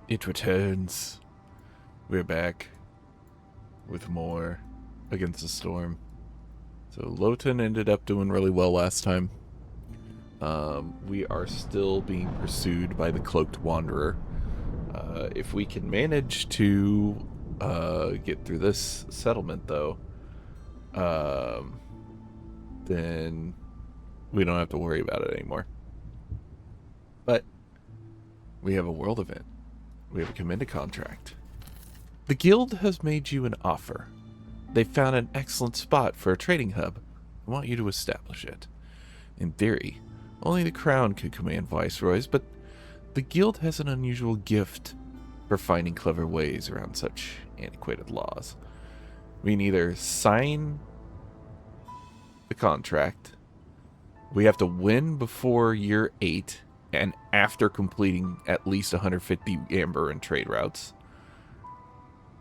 It returns. We're back with more against the storm. So Lowton ended up doing really well last time. We are still being pursued by the Cloaked Wanderer. If we can manage to get through this settlement, though, then we don't have to worry about it anymore. But we have a world event. We have a committed contract. The guild has made you an offer. They found an excellent spot for a trading hub. I want you to establish it. In theory, only the crown could command viceroys, but the guild has an unusual gift for finding clever ways around such antiquated laws. We can either sign the contract, we have to win before year 8, and after completing at least 150 amber and trade routes.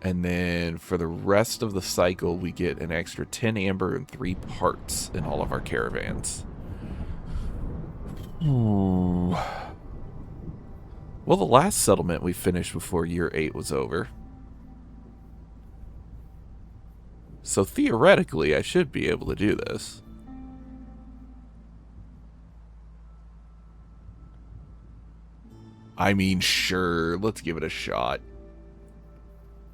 And then for the rest of the cycle, we get an extra 10 amber and 3 parts in all of our caravans. Ooh. Well, the last settlement we finished before year 8 was over. So theoretically, I should be able to do this. I mean, sure, let's give it a shot.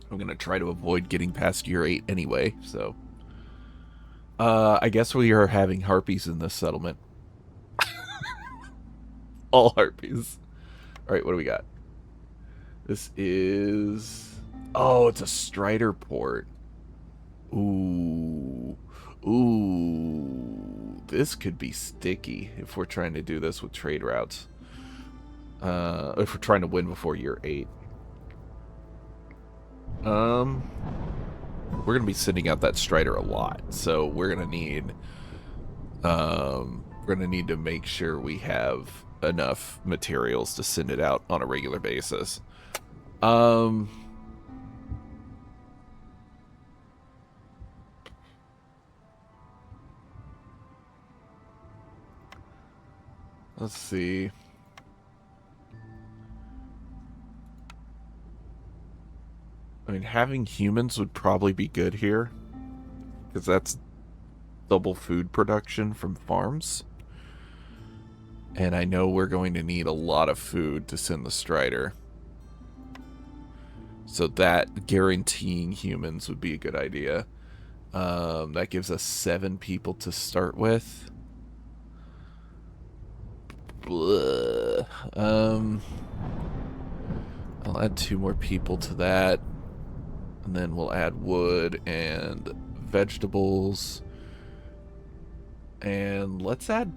I'm going to try to avoid getting past year 8 anyway, so. I guess we are having harpies in this settlement. All harpies. Alright, what do we got? This is... Oh, it's a Strider port. Ooh. Ooh. This could be sticky if we're trying to do this with trade routes. If we're trying to win before year 8. We're going to be sending out that Strider a lot, so we're going to need... we're going to need to make sure we have enough materials to send it out on a regular basis. Let's see. I mean, having humans would probably be good here, because that's double food production from farms. And I know we're going to need a lot of food to send the Strider. So that guaranteeing humans would be a good idea. That gives us 7 people to start with. I'll add 2 more people to that. And then we'll add wood and vegetables. And let's add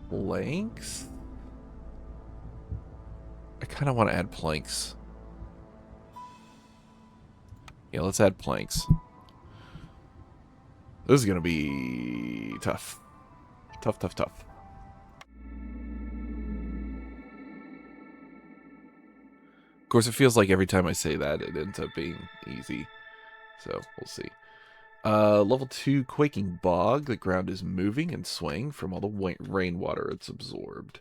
planks. I kind of want to add planks. Yeah, let's add planks. This is going to be tough. Tough, tough, tough. Of course, it feels like every time I say that, it ends up being easy. So, we'll see. Level 2, Quaking Bog. The ground is moving and swaying from all the rainwater it's absorbed.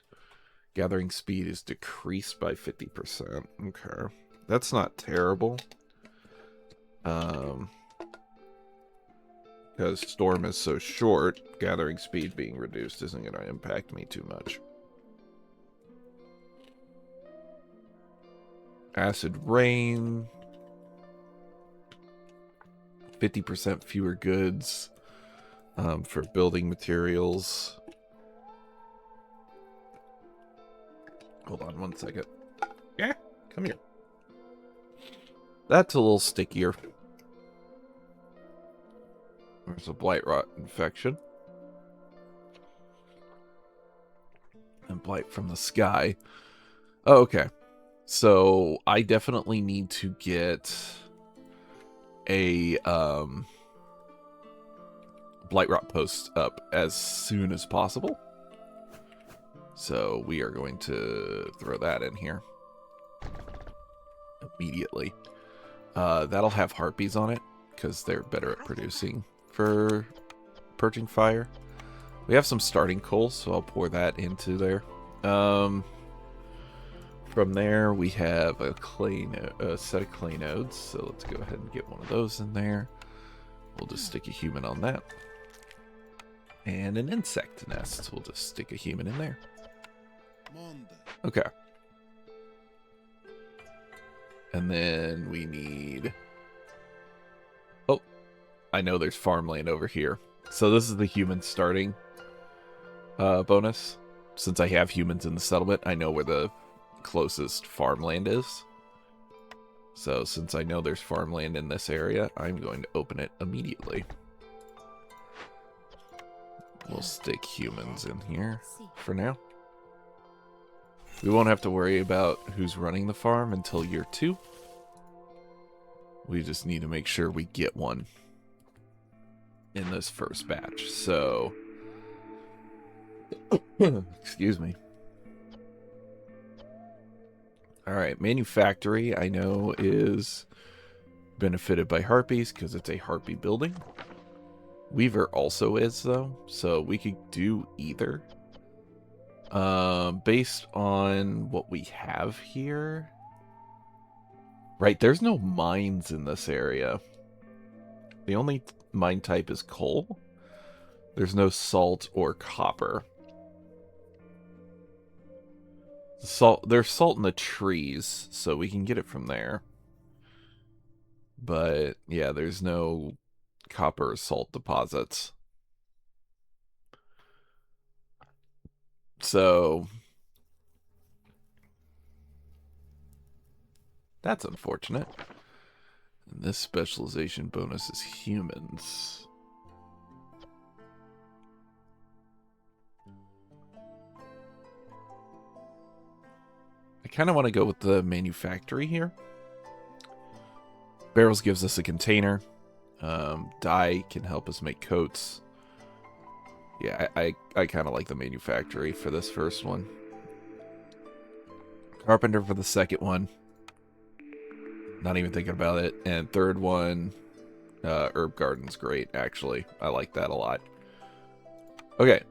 Gathering speed is decreased by 50%. Okay. That's not terrible. Because storm is so short, gathering speed being reduced isn't going to impact me too much. Acid rain. 50% fewer goods for building materials. Hold on 1 second. Yeah, come here. That's a little stickier. There's a blight rot infection. And blight from the sky. Oh, okay. So I definitely need to get a blight rot post up as soon as possible. So we are going to throw that in here immediately. That'll have harpies on it because they're better at producing for purging fire. We have some starting coal, so I'll pour that into there. From there, we have a set of clay nodes, so let's go ahead and get one of those in there. We'll just stick a human on that. And an insect nest. We'll just stick a human in there. Okay. And then we need... Oh, I know there's farmland over here. So this is the human starting bonus. Since I have humans in the settlement, I know where the closest farmland is. So since I know there's farmland in this area, I'm going to open it immediately. We'll stick humans in here for now. We won't have to worry about who's running the farm until year 2. We just need to make sure we get one in this first batch. So, excuse me. Alright, manufactory I know is benefited by harpies because it's a harpy building. Weaver also is, though, so we could do either. Based on what we have here. Right, there's no mines in this area. The only mine type is coal. There's no salt or copper. There's salt in the trees, so we can get it from there. But, yeah, there's no copper or salt deposits. So, that's unfortunate. And this specialization bonus is humans. I kind of want to go with the manufactory here. Barrels gives us a container. Dye can help us make coats. Yeah, I kind of like the manufactory for this first one. Carpenter for the second one. Not even thinking about it. And third one, herb garden's great, actually. I like that a lot. Okay,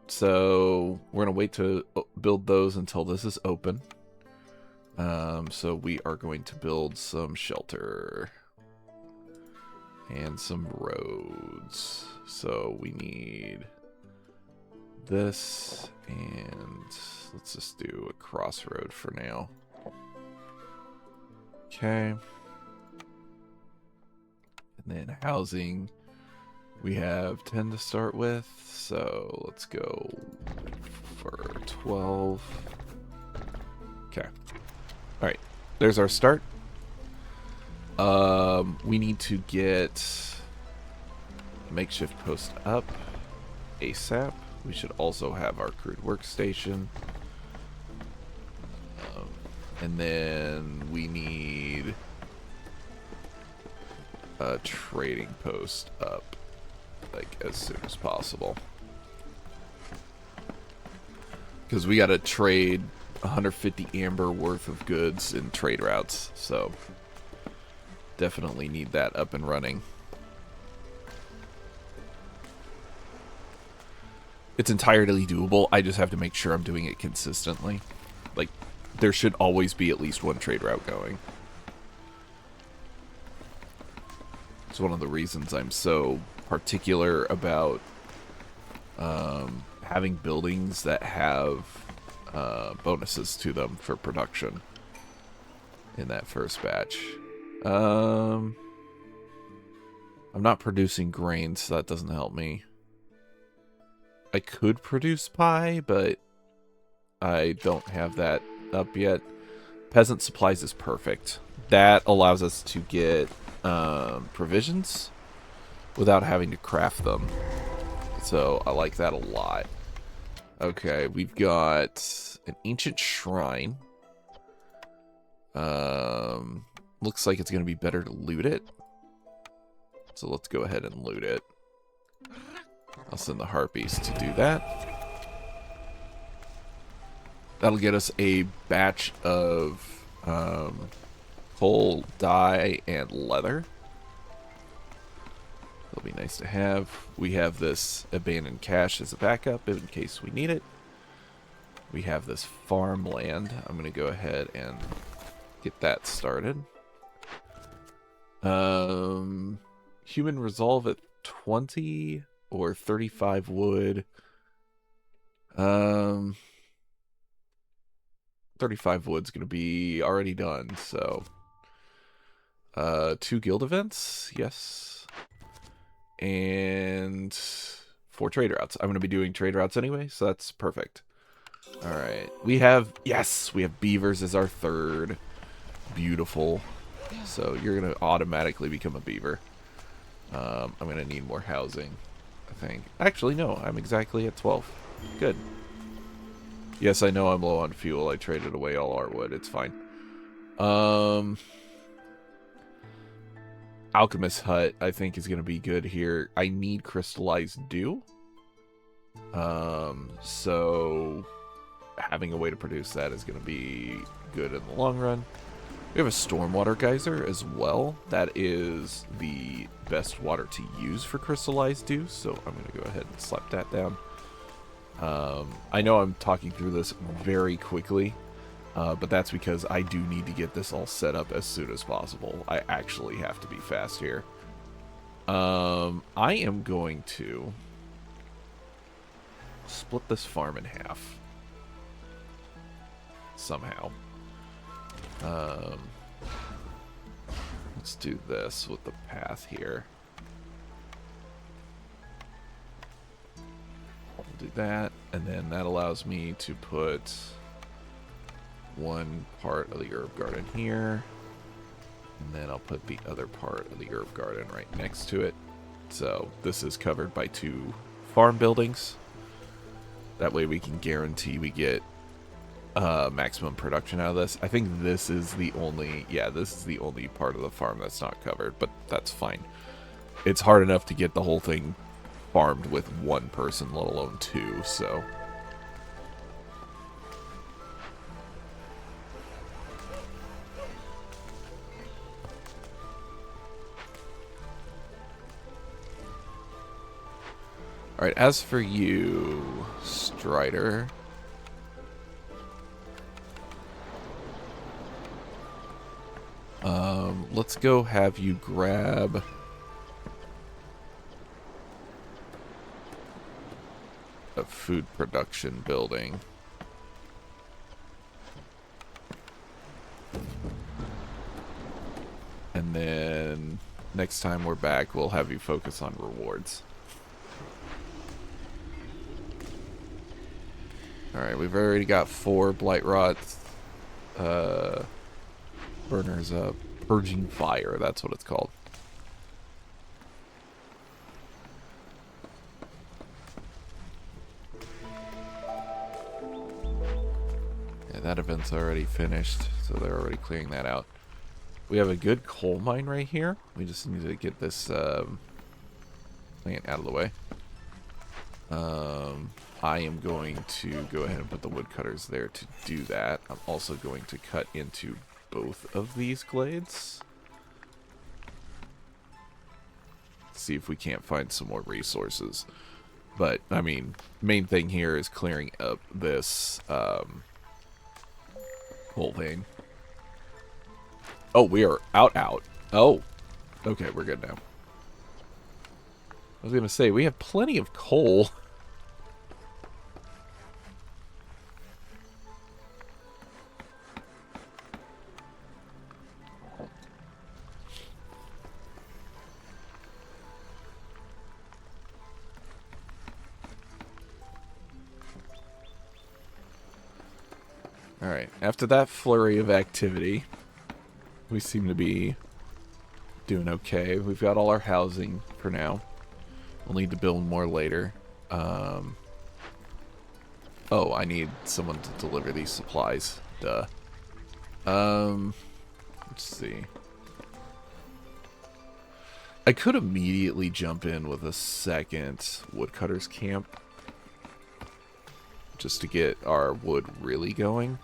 so we're going to wait to build those until this is open. So we are going to build some shelter. And some roads. So we need this, and let's just do a crossroad for now. Okay. And then housing, we have 10 to start with, so let's go for 12. Okay. Alright, there's our start. We need to get a makeshift post up ASAP. We should also have our crude workstation. And then we need a trading post up, like, as soon as possible. Because we gotta trade 150 amber worth of goods in trade routes, so definitely need that up and running. It's entirely doable. I just have to make sure I'm doing it consistently. Like, there should always be at least one trade route going. It's one of the reasons I'm so particular about having buildings that have bonuses to them for production in that first batch. I'm not producing grain, so that doesn't help me. I could produce pie, but I don't have that up yet. Peasant supplies is perfect. That allows us to get provisions without having to craft them. So I like that a lot. Okay, we've got an ancient shrine. Looks like it's going to be better to loot it. So let's go ahead and loot it. I'll send the harpies to do that. That'll get us a batch of coal, dye, and leather. It'll be nice to have. We have this abandoned cache as a backup in case we need it. We have this farmland. I'm going to go ahead and get that started. Human resolve at 20 or 35 wood. 35 wood's going to be already done, so 2 guild events, yes. And 4 trade routes. I'm going to be doing trade routes anyway, so that's perfect. All right. We have beavers as our third. Beautiful. So you're going to automatically become a beaver. I'm going to need more housing, I think. Actually, no. I'm exactly at 12. Good. Yes, I know I'm low on fuel. I traded away all our wood. It's fine. Alchemist Hut, I think, is going to be good here. I need crystallized dew. So having a way to produce that is going to be good in the long run. We have a stormwater geyser as well. That is the best water to use for crystallized dew, so I'm going to go ahead and slap that down. I know I'm talking through this very quickly, but that's because I do need to get this all set up as soon as possible. I actually have to be fast here. I am going to split this farm in half. Somehow. Let's do this with the path here. I'll do that, and then that allows me to put one part of the herb garden here, and then I'll put the other part of the herb garden right next to it. So this is covered by 2 farm buildings. That way we can guarantee we get maximum production out of this. I think this is the only, this is the only part of the farm that's not covered, but that's fine. It's hard enough to get the whole thing farmed with 1 person, let alone 2, so. Alright, as for you, Strider. Let's go have you grab a food production building. And then next time we're back, we'll have you focus on rewards. Alright, we've already got 4 blight rots. Burners up. Purging fire, that's what it's called. Yeah, that event's already finished, so they're already clearing that out. We have a good coal mine right here. We just need to get this plant out of the way. I am going to go ahead and put the woodcutters there to do that. I'm also going to cut into both of these glades. See if we can't find some more resources. But, I mean, main thing here is clearing up this coal vein. Oh, we are out. Oh, okay, we're good now. I was going to say, we have plenty of coal. Alright, after that flurry of activity, we seem to be doing okay. We've got all our housing for now. We'll need to build more later. Oh, I need someone to deliver these supplies. Duh. Let's see. I could immediately jump in with a second woodcutter's camp. Just to get our wood really going.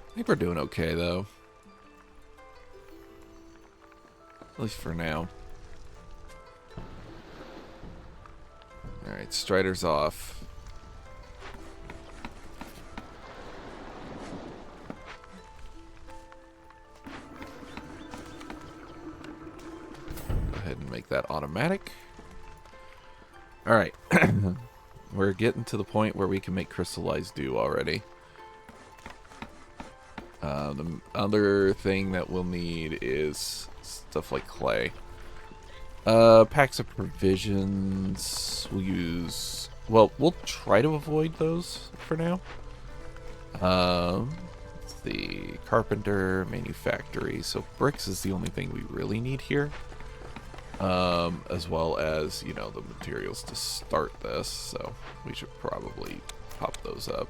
I think we're doing okay, though. least for now. Alright, Strider's off. Go ahead and make that automatic. Alright. We're getting to the point where we can make crystallized dew already. The other thing that we'll need is stuff like clay. Packs of provisions. We'll use... Well, we'll try to avoid those for now. It's the carpenter, manufactory. So bricks is the only thing we really need here. As well as, you know, the materials to start this. So we should probably pop those up.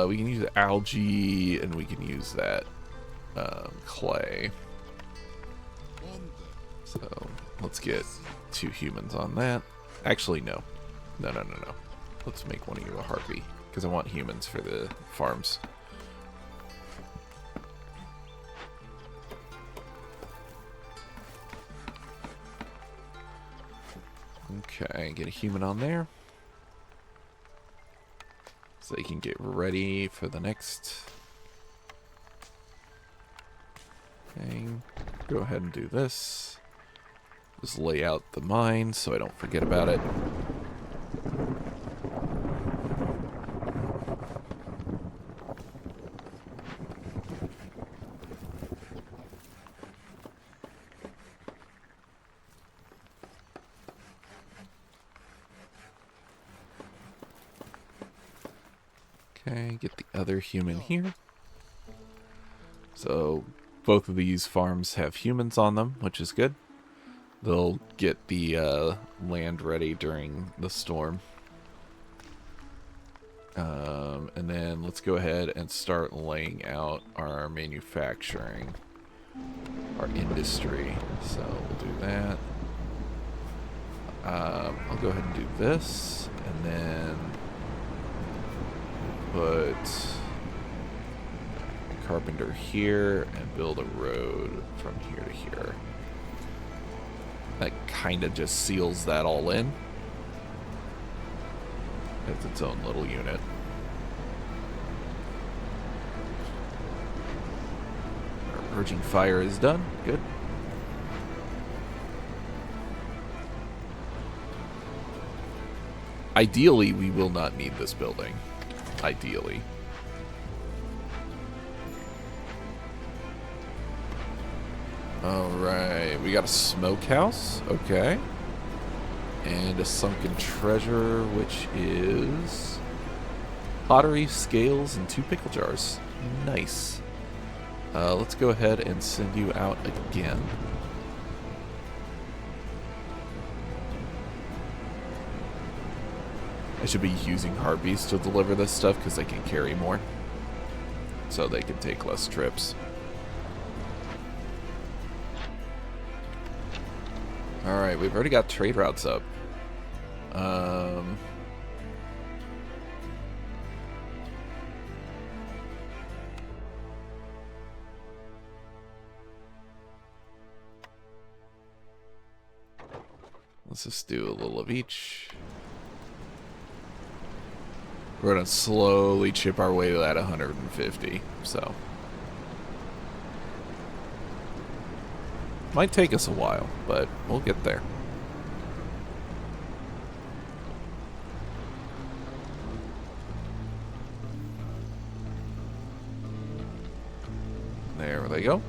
We can use algae, and we can use that clay. So let's get 2 humans on that. Actually, no. No. Let's make one of you a harpy, because I want humans for the farms. Okay, get a human on there. So they can get ready for the next thing. Go ahead and do this. Just lay out the mine so I don't forget about it. Okay, get the other human here. So both of these farms have humans on them, which is good. They'll get the land ready during the storm. And then let's go ahead and start laying out our manufacturing, our industry. So we'll do that. I'll go ahead and do this, and then put a carpenter here and build a road from here to here. That kind of just seals that all in. It's its own little unit. Our urging fire is done. Good. Ideally, we will not need this building. Ideally. Alright, we got a smokehouse. Okay. And a sunken treasure, which is pottery, scales, and 2 pickle jars. Nice. Let's go ahead and send you out again. I should be using harpies to deliver this stuff because they can carry more. So they can take less trips. Alright, we've already got trade routes up. Let's just do a little of each. We're going to slowly chip our way to that 150, so. Might take us a while, but we'll get there. There they go.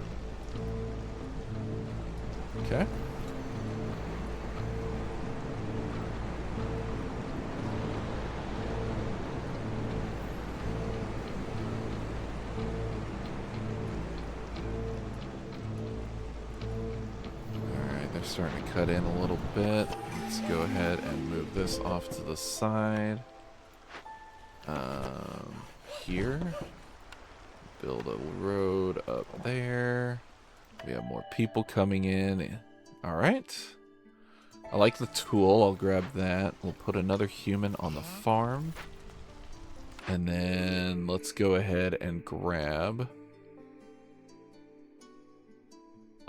Okay. Starting to cut in a little bit. Let's go ahead and move this off to the side. Here. Build a road up there. We have more people coming in. Alright. I like the tool. I'll grab that. We'll put another human on the farm. And then let's go ahead and grab...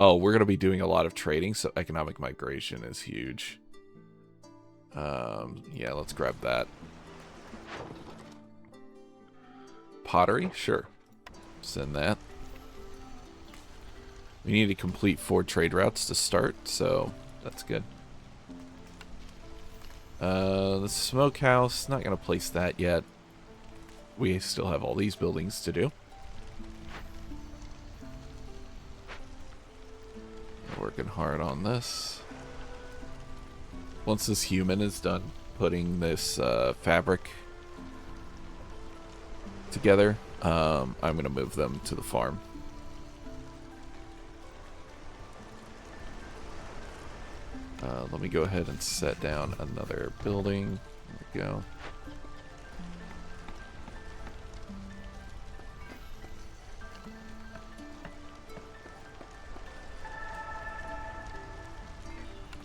Oh, we're going to be doing a lot of trading, so economic migration is huge. Yeah, let's grab that. Pottery? Sure. Send that. We need to complete 4 trade routes to start, so that's good. The smokehouse, not going to place that yet. We still have all these buildings to do. Working hard on this. Once this human is done putting this fabric together, I'm going to move them to the farm. Let me go ahead and set down another building. There we go.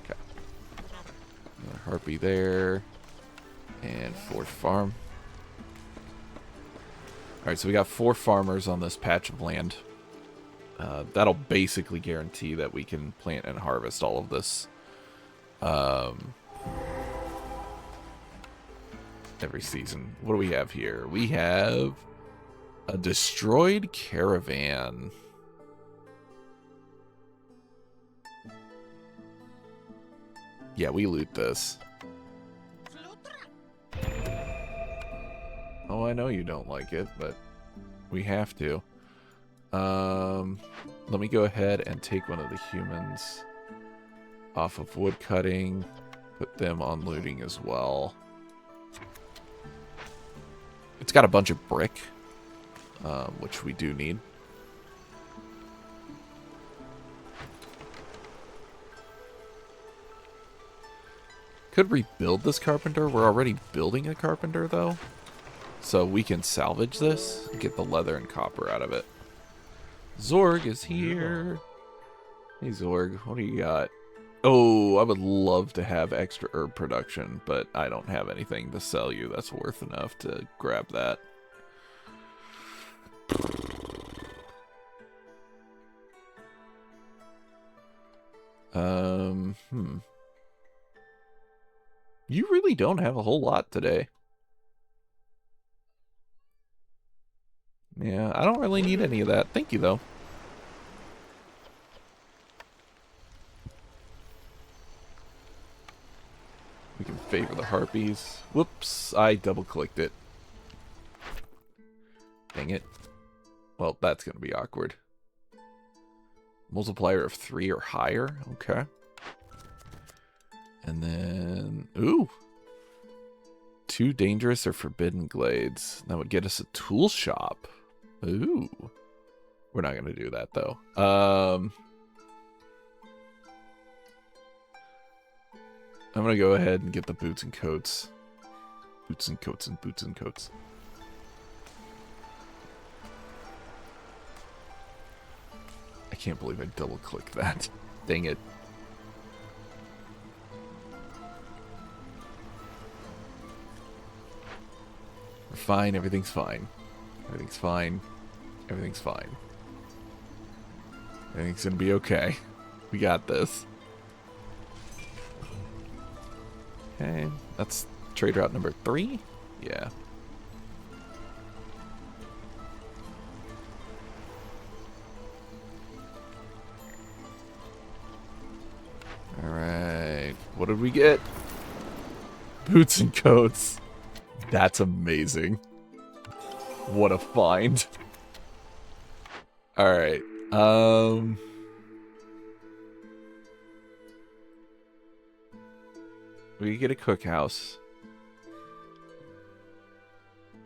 Okay. Another harpy there. And 4th farm. Alright, so we got 4 farmers on this patch of land. That'll basically guarantee that we can plant and harvest all of this. Every season. What do we have here? We have a destroyed caravan. Yeah, we loot this. Oh, I know you don't like it, but we have to. Let me go ahead and take one of the humans off of wood cutting, put them on looting as well. It's got a bunch of brick, which we do need. Could rebuild this carpenter. We're already building a carpenter, though. So we can salvage this and get the leather and copper out of it. Zorg is here. Hey, Zorg, what do you got? Oh, I would love to have extra herb production, but I don't have anything to sell you that's worth enough to grab that. You really don't have a whole lot today. Yeah, I don't really need any of that. Thank you, though. We can favor the harpies. Whoops, I double-clicked it. Dang it. Well, that's going to be awkward. Multiplier of 3 or higher. Okay. And then... Ooh! 2 dangerous or forbidden glades. That would get us a tool shop. Ooh. We're not going to do that, though. I'm going to go ahead and get the boots and coats. Boots and coats and boots and coats. I can't believe I double-clicked that. Dang it. We're fine. Everything's fine. Everything's fine. Everything's fine. Everything's going to be okay. We got this. Okay, that's trade route number 3? Yeah. Alright, what did we get? Boots and coats. That's amazing. What a find. Alright, we get a cookhouse.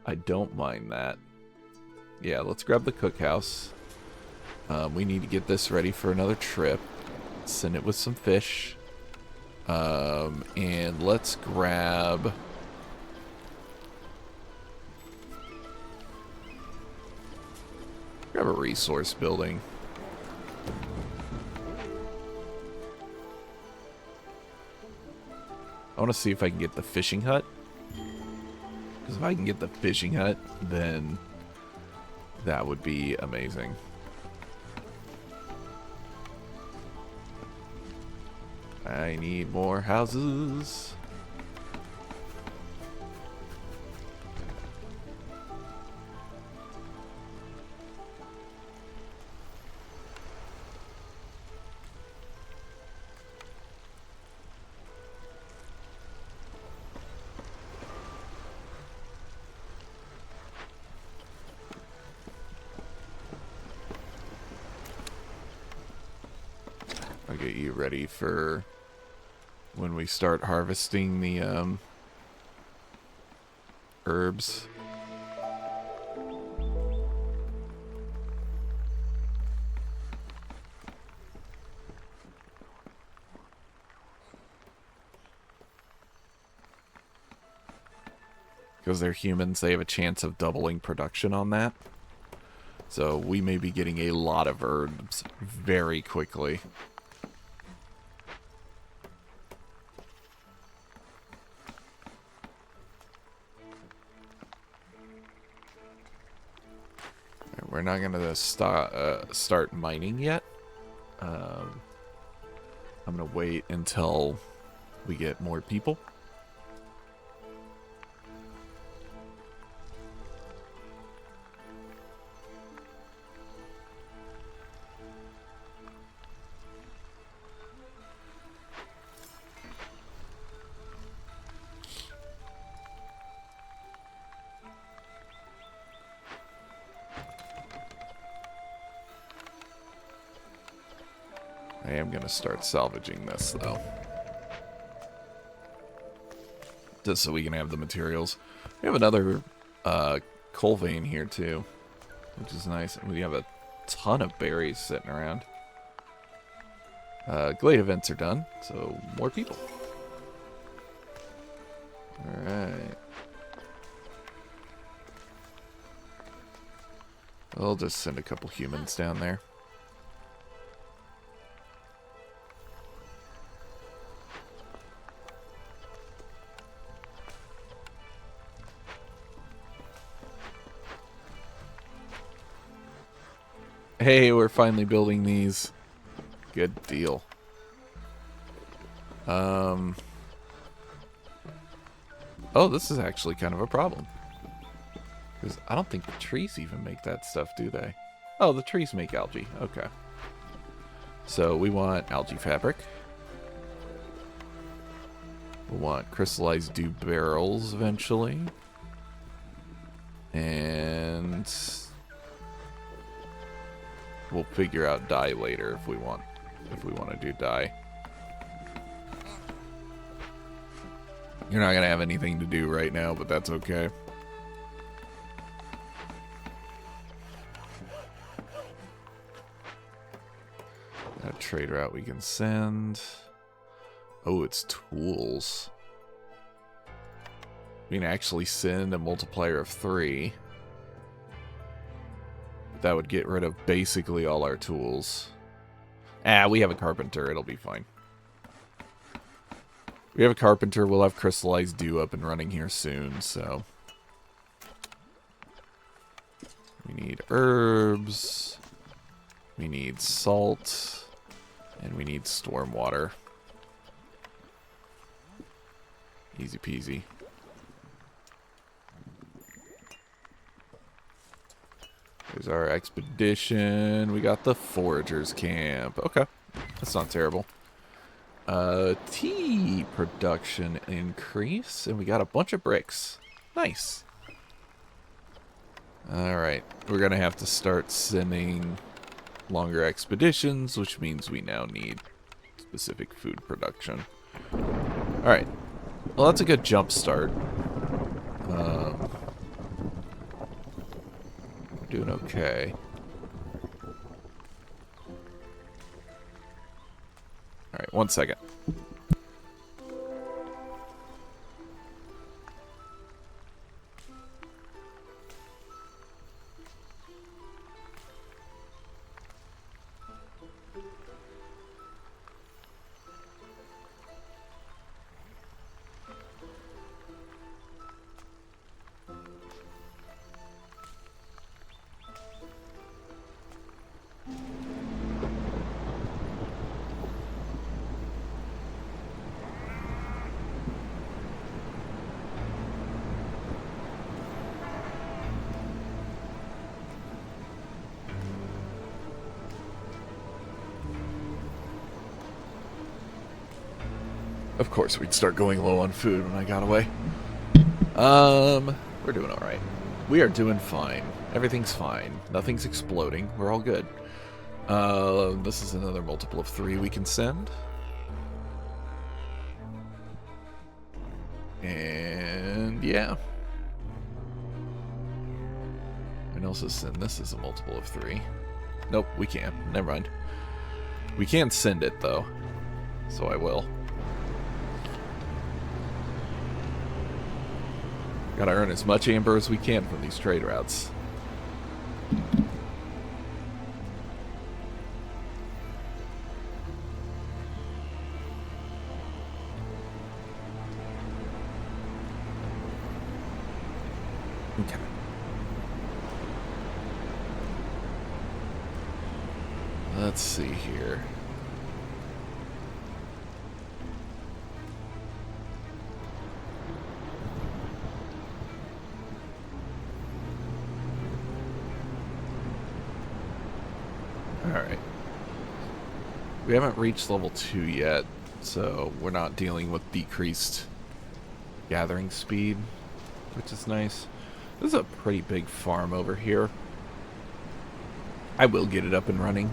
I don't mind that. Yeah, let's grab the cookhouse. We need to get this ready for another trip. Send it with some fish. And let's grab... Grab a resource building. I want to see if I can get the fishing hut. Because if I can get the fishing hut, then that would be amazing. I need more houses. I'll get you ready for when we start harvesting the herbs. Because they're humans, they have a chance of doubling production on that. So we may be getting a lot of herbs very quickly. We're not going to start mining yet. I'm going to wait until we get more people. I am going to start salvaging this, though. Just so we can have the materials. We have another coal vein here, too. Which is nice. We have a ton of berries sitting around. Glade events are done, so more people. Alright. I'll just send a couple humans down there. Hey, we're finally building these. Good deal. Oh, this is actually kind of a problem. Because I don't think the trees even make that stuff, do they? Oh, the trees make algae. Okay. So we want algae fabric. We want crystallized dew barrels eventually. And we'll figure out dye later if we want to do dye. You're not gonna have anything to do right now, but that's okay. Got a trade route we can send. Oh, it's tools. We can actually send a multiplier of 3. That would get rid of basically all our tools. We have a carpenter. It'll be fine. We have a carpenter. We'll have crystallized dew up and running here soon, so. We need herbs. We need salt. And we need storm water. Easy peasy. There's our expedition. We got the foragers camp. Okay. That's not terrible. Tea production increase. And we got a bunch of bricks. Nice. Alright. We're going to have to start sending longer expeditions, which means we now need specific food production. Alright. Well, that's a good jump start. Doing okay. Alright, 1 second. Of course, we'd start going low on food when I got away. We're doing alright. We are doing fine. Everything's fine. Nothing's exploding. We're all good. This is another multiple of 3 we can send. And yeah. What else is send? This is a multiple of 3. Nope, we can't. Never mind. We can send it though. So I will. Gotta earn as much amber as we can from these trade routes. Okay. Let's see here. Alright. We haven't reached level 2 yet, so we're not dealing with decreased gathering speed, which is nice. This is a pretty big farm over here. I will get it up and running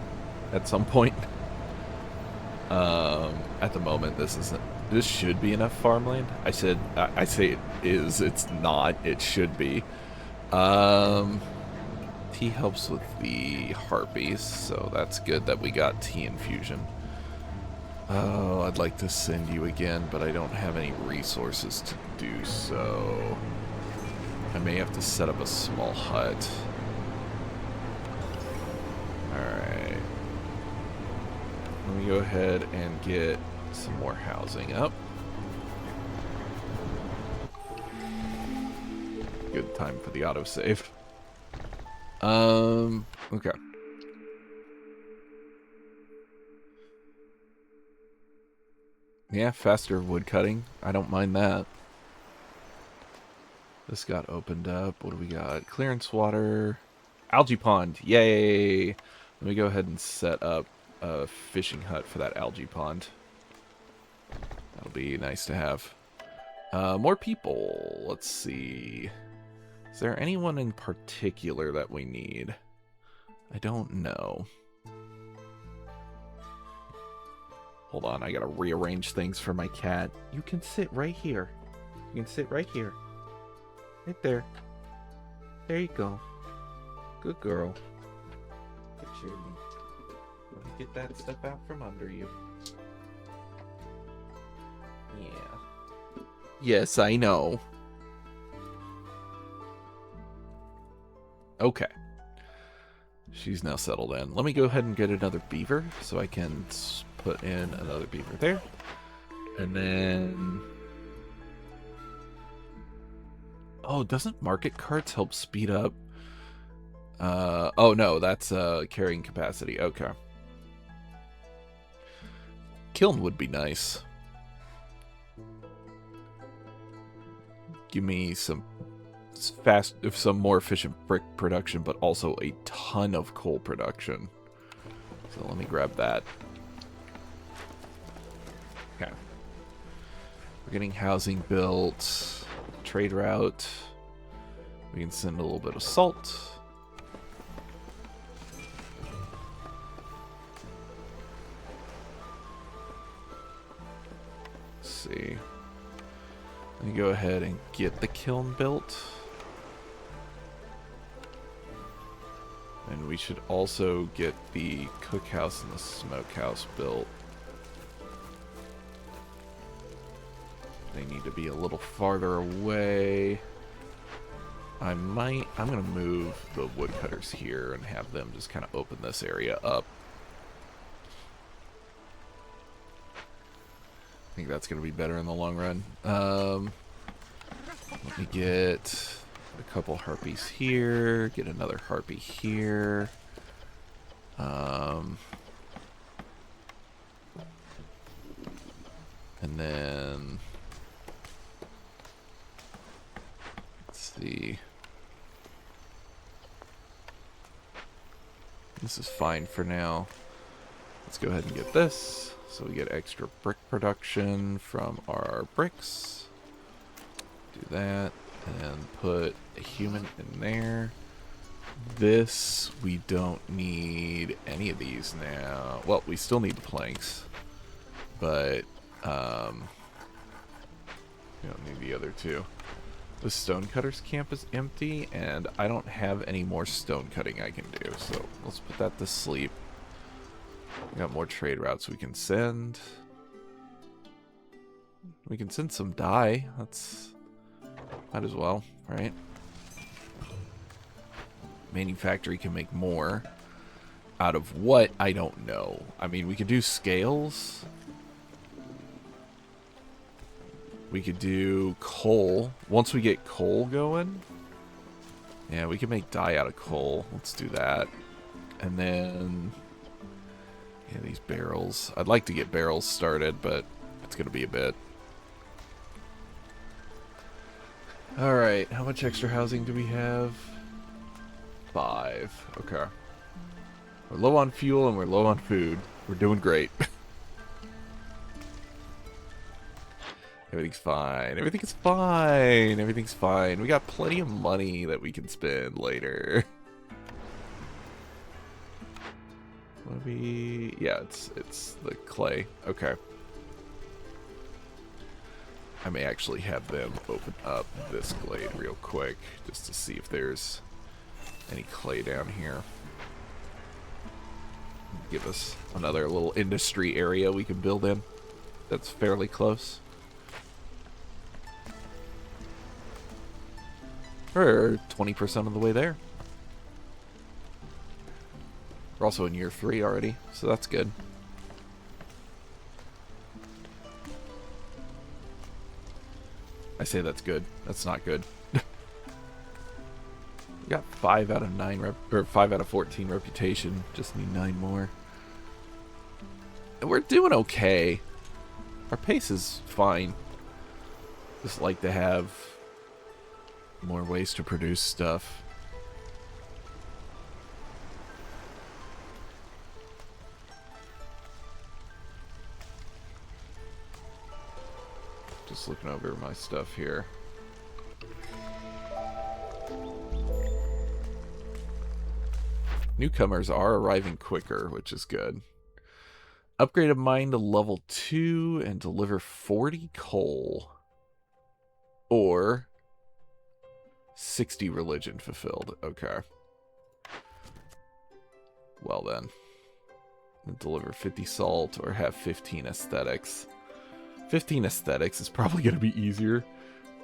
at some point. At the moment, this should be enough farmland. I say it is, it's not, it should be. Tea helps with the harpies, so that's good that we got tea infusion. Oh, I'd like to send you again, but I don't have any resources to do so. I may have to set up a small hut. Alright. Let me go ahead and get some more housing up. Good time for the autosave. Okay. Yeah, faster wood cutting. I don't mind that. This got opened up. What do we got? Clearance water. Algae pond. Yay! Let me go ahead and set up a fishing hut for that algae pond. That'll be nice to have. More people. Let's see. Is there anyone in particular that we need? I don't know. Hold on, I gotta rearrange things for my cat. You can sit right here. You can sit right here. Right there. There you go. Good girl. Good Shirley. Let me get that stuff out from under you. Yeah. Yes, I know. Okay. She's now settled in. Let me go ahead and get another beaver so I can put in another beaver there. And then... Oh, doesn't market carts help speed up? Oh no, that's carrying capacity. Okay. Kiln would be nice. Give me some more efficient brick production, but also a ton of coal production. So let me grab that. Okay. We're getting housing built. Trade route. We can send a little bit of salt. Let's see. Let me go ahead and get the kiln built. And we should also get the cookhouse and the smokehouse built. They need to be a little farther away. I'm gonna move the woodcutters here and have them just kind of open this area up. I think that's gonna be better in the long run. Let me get a couple harpies here, get another harpy here. And then let's see. This is fine for now. Let's go ahead and get this. So we get extra brick production from our bricks. Do that. And put a human in there. This, we don't need any of these now. Well, we still need the planks. But, we don't need the other two. The stonecutters camp is empty, and I don't have any more stone cutting I can do. So let's put that to sleep. We got more trade routes we can send. We can send some dye. That's... might as well, right? Manufactory can make more. Out of what? I don't know. I mean, we could do scales. We could do coal. Once we get coal going, yeah, we can make dye out of coal. Let's do that. And then, yeah, these barrels. I'd like to get barrels started, but it's going to be a bit. Alright, how much extra housing do we have? 5. Okay. We're low on fuel and we're low on food. We're doing great. Everything's fine. Everything's fine. Everything's fine. We got plenty of money that we can spend later. What do we... yeah, it's the clay. Okay. I may actually have them open up this glade real quick just to see if there's any clay down here. Give us another little industry area we can build in that's fairly close. We're 20% of the way there. We're also in year 3 already, so that's good. I say that's good. That's not good. We got 5 out of 9 or 5 out of 14 reputation. Just need 9 more. And we're doing okay. Our pace is fine. Just like to have more ways to produce stuff. Just looking over my stuff here. Newcomers are arriving quicker, which is good. Upgrade a mine to level 2 and deliver 40 coal. Or 60 religion fulfilled. Okay. Well then. Deliver 50 salt or have 15 aesthetics. 15 aesthetics is probably going to be easier.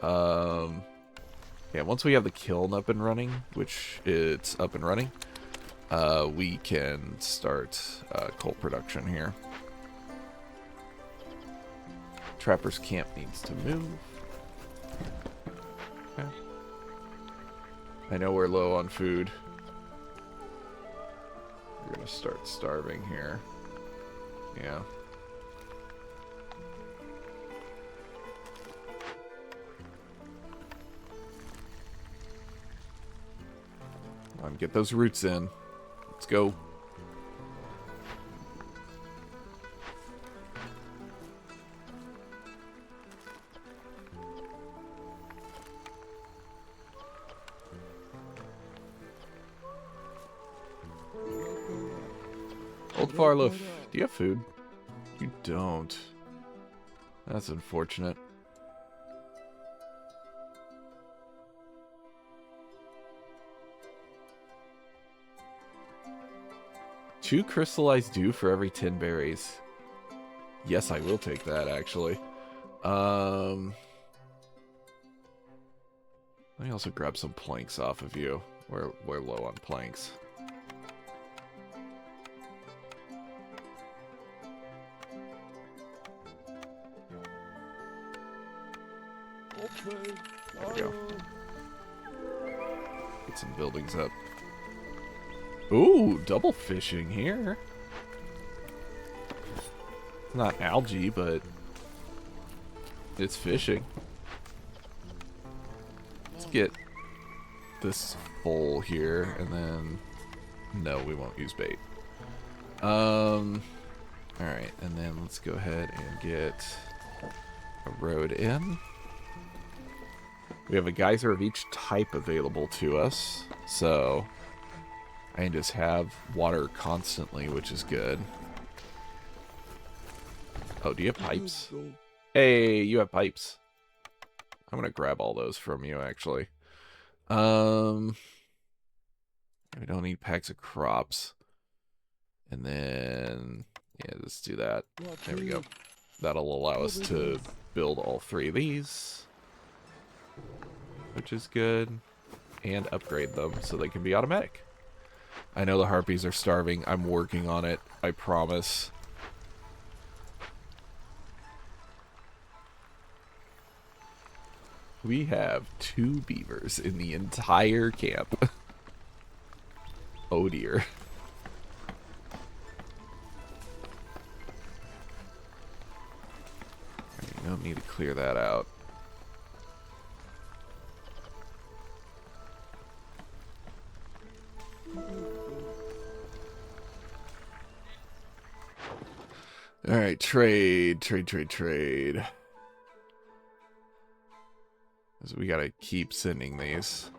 Yeah, once we have the kiln up and running, which it's up and running, we can start coal production here. Trapper's camp needs to move. Okay. I know we're low on food. We're gonna start starving here. Yeah. Come on, get those roots in. Let's go. Old Farloaf, do you have food? You don't. That's unfortunate. Two crystallized dew for every 10 berries. Yes, I will take that, actually. Let me also grab some planks off of you. We're low on planks. There we go. Get some buildings up. Ooh, double fishing here. It's not algae, but it's fishing. Let's get this full here, and then... no, we won't use bait. Alright, and then let's go ahead and get a road in. We have a geyser of each type available to us, so I can just have water constantly, which is good. Oh, do you have pipes? Hey, you have pipes. I'm gonna grab all those from you, actually. We don't need packs of crops. And then, yeah, let's do that. There we go. That'll allow us to build all 3 of these, which is good, and upgrade them so they can be automatic. I know the harpies are starving. I'm working on it. I promise. We have 2 beavers in the entire camp. Oh dear. You don't need to clear that out. Alright, trade. So we gotta keep sending these.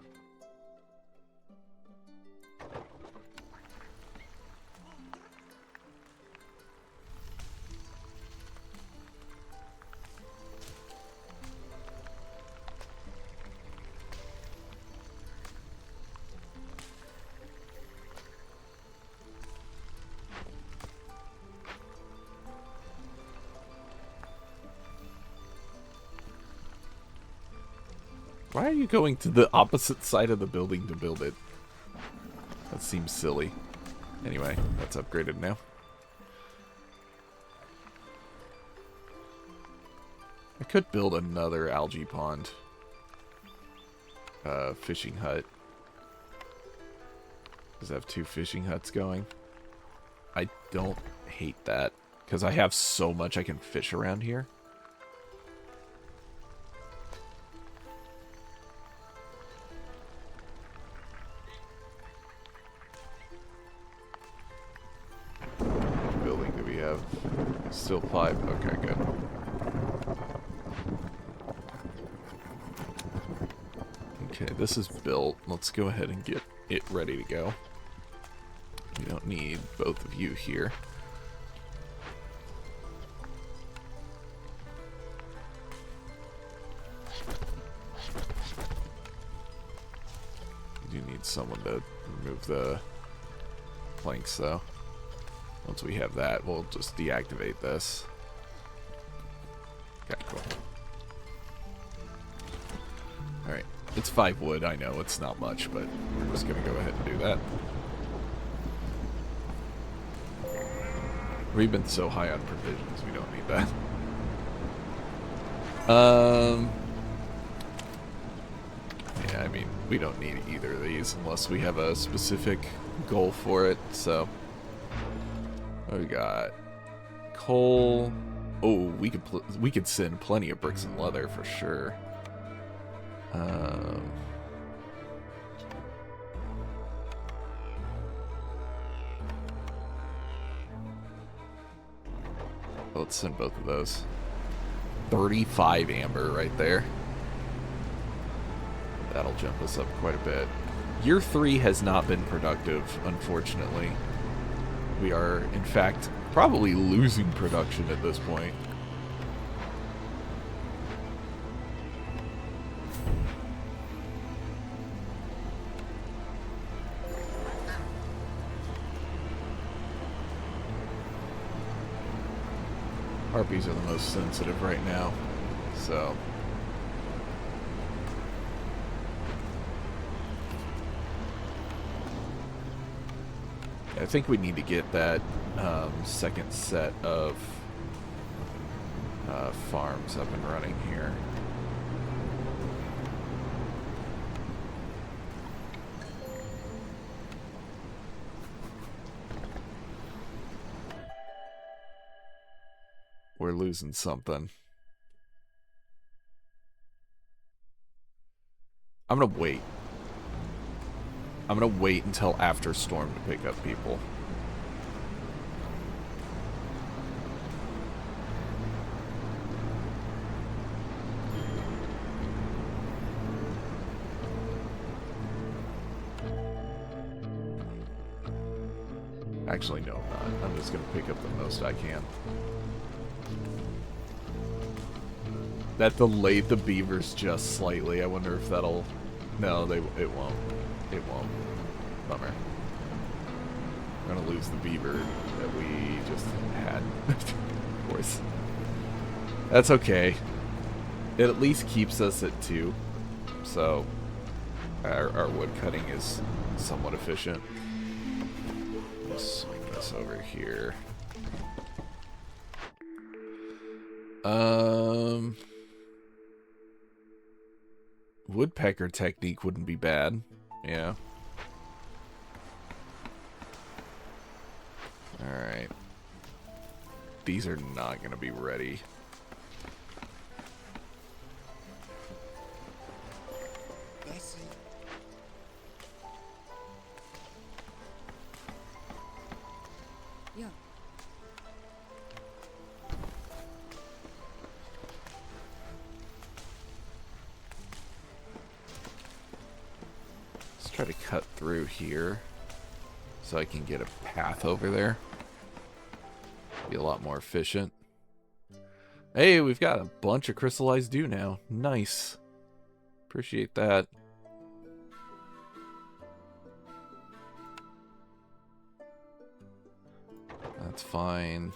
Why are you going to the opposite side of the building to build it? That seems silly. Anyway, that's upgraded now. I could build another algae pond. Fishing hut. Does it have 2 fishing huts going? I don't hate that, because I have so much I can fish around here. Which building do we have? Still 5. Okay, good. Okay, this is built. Let's go ahead and get it ready to go. We don't need both of you here. You do need someone to remove the planks, though. Once we have that, we'll just deactivate this. Okay, cool. Alright. It's 5 wood, I know, it's not much, but we're just going to go ahead and do that. We've been so high on provisions, we don't need that. Yeah, I mean, we don't need either of these unless we have a specific goal for it, so. What we got? Coal. Oh, we could send plenty of bricks and leather for sure. Let's send both of those. 35 amber right there. That'll jump us up quite a bit. Year 3 has not been productive, unfortunately. We are, in fact, probably losing production at this point. Harpies are the most sensitive right now, so... I think we need to get that second set of farms up and running here. We're losing something. I'm gonna wait. I'm gonna wait until after storm to pick up people. Actually, no, I'm not. I'm just going to pick up the most I can. That delayed the beavers just slightly. I wonder if that'll... No, it won't. It won't. Bummer. We're going to lose the beaver that we just had. Of course. That's okay. It at least keeps us at 2. So, our wood cutting is somewhat efficient. Let's swing this over here. Woodpecker technique wouldn't be bad. Yeah. Alright. These are not going to be ready. Yeah. Let's try to cut through here so I can get a path over there. Be a lot more efficient. Hey, we've got a bunch of crystallized dew now. Nice. Appreciate that. That's fine.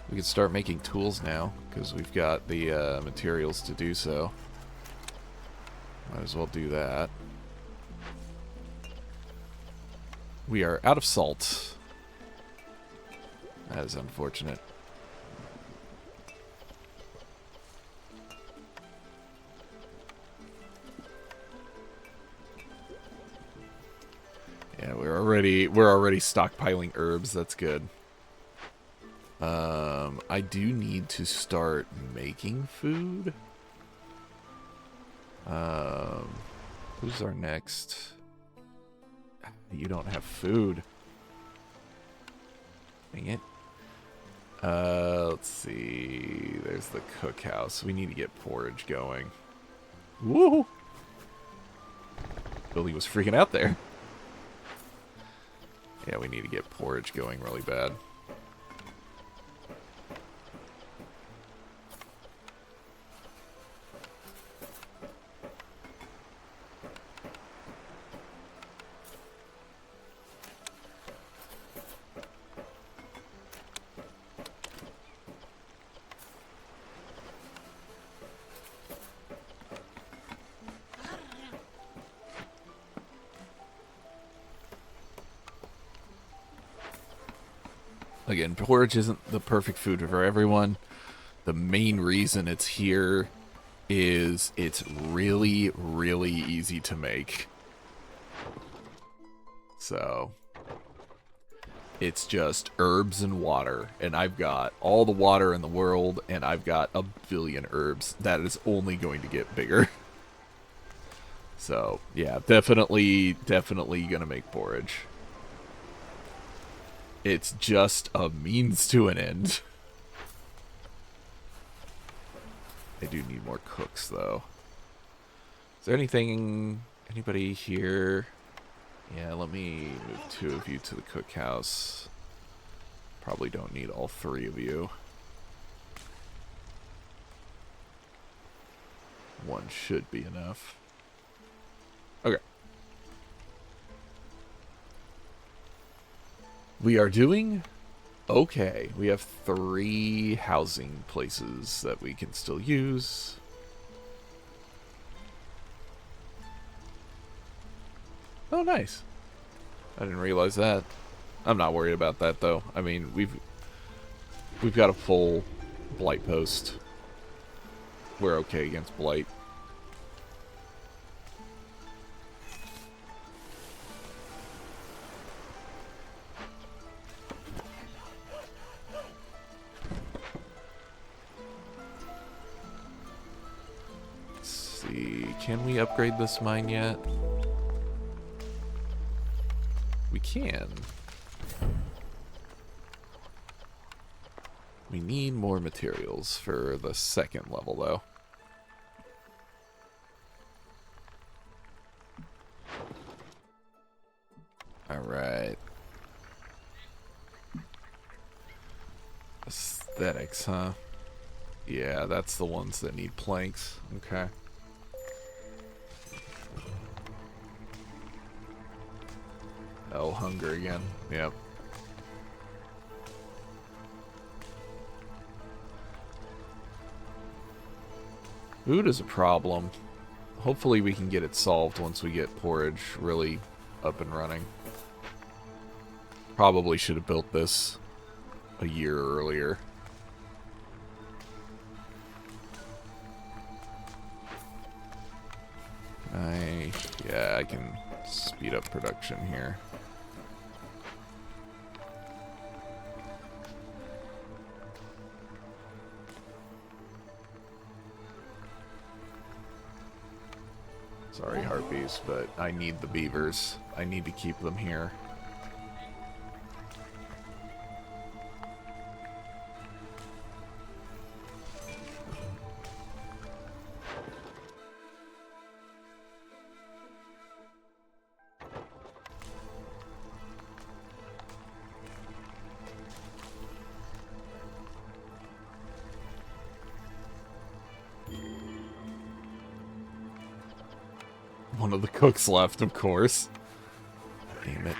We can start making tools now, because we've got the materials to do so. Might as well do that. We are out of salt. That is unfortunate. Yeah, we're already stockpiling herbs. That's good. I do need to start making food. Who's our next? You don't have food. Dang it. Let's see. There's the cookhouse. We need to get porridge going. Woo! Billy was freaking out there. Yeah, we need to get porridge going really bad. Again, porridge isn't the perfect food for everyone. The main reason it's here is it's really, really easy to make. So, it's just herbs and water. And I've got all the water in the world, and I've got a billion herbs. That is only going to get bigger. So, yeah, definitely gonna make porridge. It's just a means to an end. I do need more cooks, though. Is there anybody here? Yeah, let me move 2 of you to the cookhouse. Probably don't need all 3 of you. 1 should be enough. Okay. We are doing okay. We have 3 housing places that we can still use. Oh, nice. I didn't realize that. I'm not worried about that, though. I mean, we've got a full blight post. We're okay against blight. Can we upgrade this mine yet? We can. We need more materials for the second level, though. Alright. Aesthetics, huh? Yeah, that's the ones that need planks. Okay. Oh, hunger again. Yep. Food is a problem. Hopefully we can get it solved once we get porridge really up and running. Probably should have built this a year earlier. Yeah, I can speed up production here. Sorry, harpies, but I need the beavers. I need to keep them here. One of the cooks left, of course. Damn it.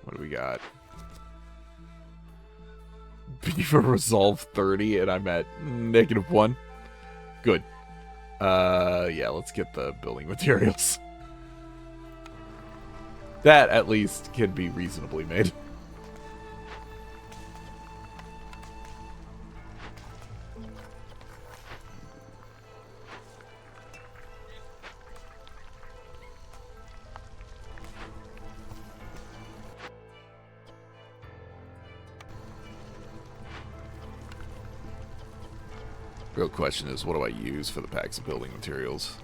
What do we got? Beaver resolve 30 and I'm at -1. Good. Yeah, let's get the building materials. That at least can be reasonably made. Real question is, what do I use for the packs of building materials?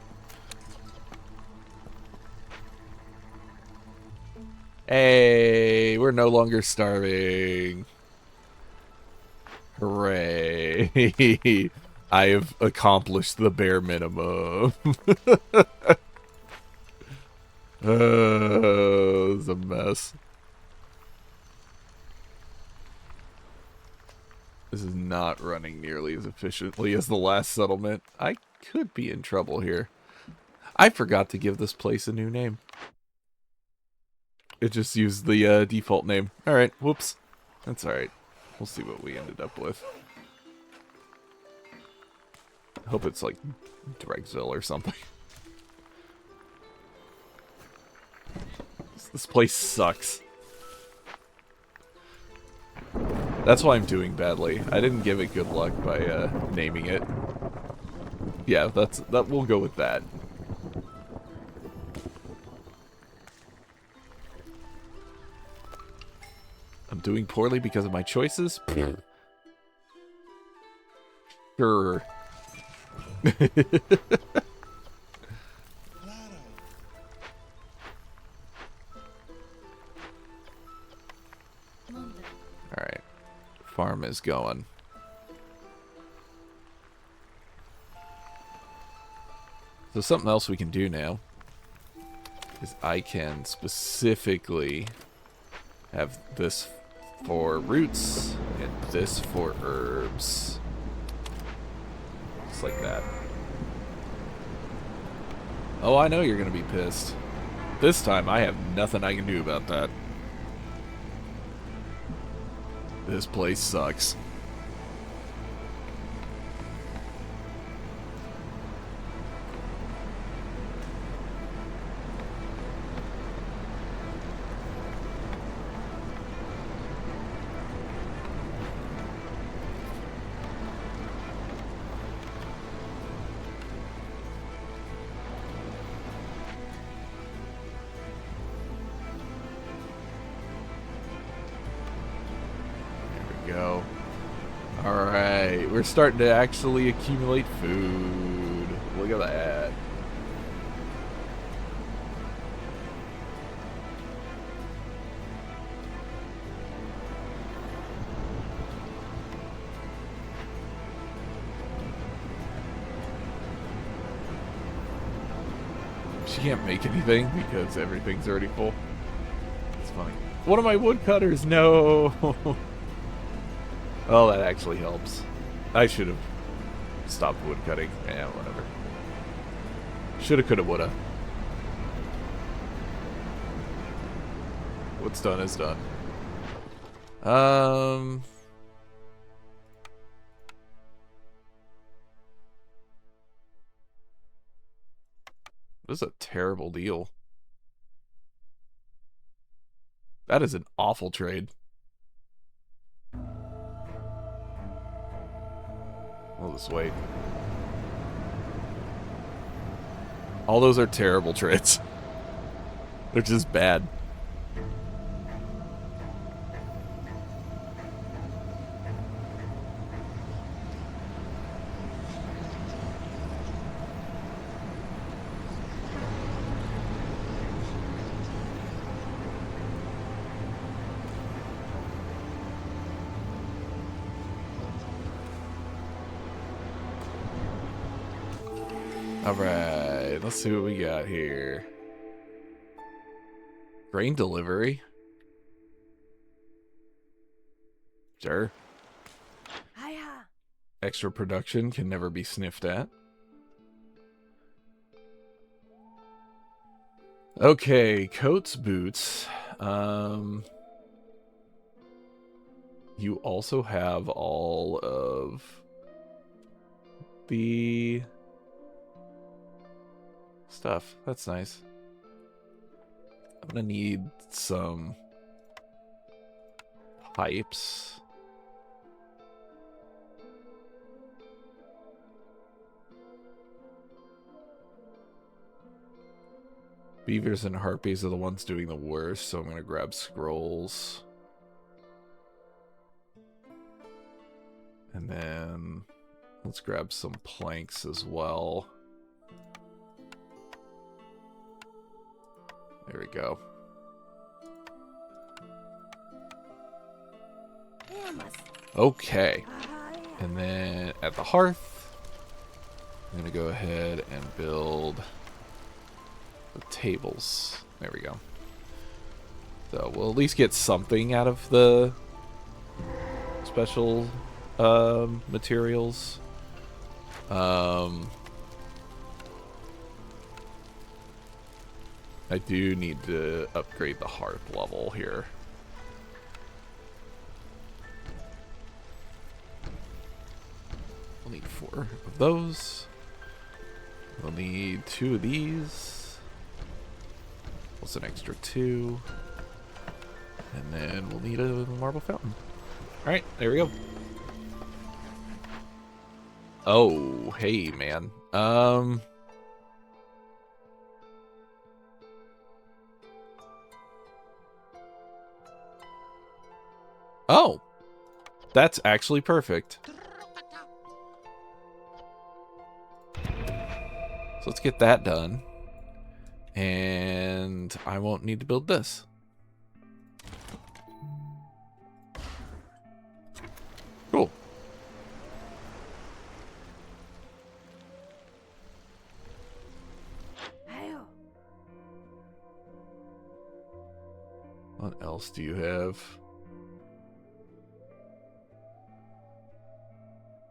Hey, we're no longer starving. Hooray. I have accomplished the bare minimum. It's a mess. This is not running nearly as efficiently as the last settlement. I could be in trouble here. I forgot to give this place a new name. It just used the default name. Alright, whoops. That's alright. We'll see what we ended up with. I hope it's like Dregsville or something. This place sucks. That's why I'm doing badly. I didn't give it good luck by naming it. Yeah, that we'll go with that. I'm doing poorly because of my choices? Sure. Alright. Farm is going. So something else we can do now is I can specifically have this for roots and this for herbs. Just like that. Oh, I know you're gonna be pissed. This time I have nothing I can do about that. This place sucks. go. Alright, we're starting to actually accumulate food. Look at that. She can't make anything because everything's already full. It's funny. One of my woodcutters, no! Oh, that actually helps. I should have stopped woodcutting. Yeah, whatever. Shoulda, coulda, woulda. What's done is done. This is a terrible deal. That is an awful trade. We'll just wait. All those are terrible trades. They're just bad. Alright, let's see what we got here. Grain delivery. Sure. Hiya. Extra production can never be sniffed at. Okay, coats, boots. You also have all of the stuff. That's nice. I'm gonna need some pipes. Beavers and harpies are the ones doing the worst, so I'm gonna grab scrolls. And then let's grab some planks as well. There we go. Okay. And then at the hearth, I'm going to go ahead and build the tables. There we go. So we'll at least get something out of the special materials. I do need to upgrade the hearth level here. We'll need 4 of those. We'll need 2 of these. Plus an extra 2. And then we'll need a marble fountain. Alright, there we go. Oh, hey, man. Oh, that's actually perfect. So let's get that done. And I won't need to build this. Cool. What else do you have?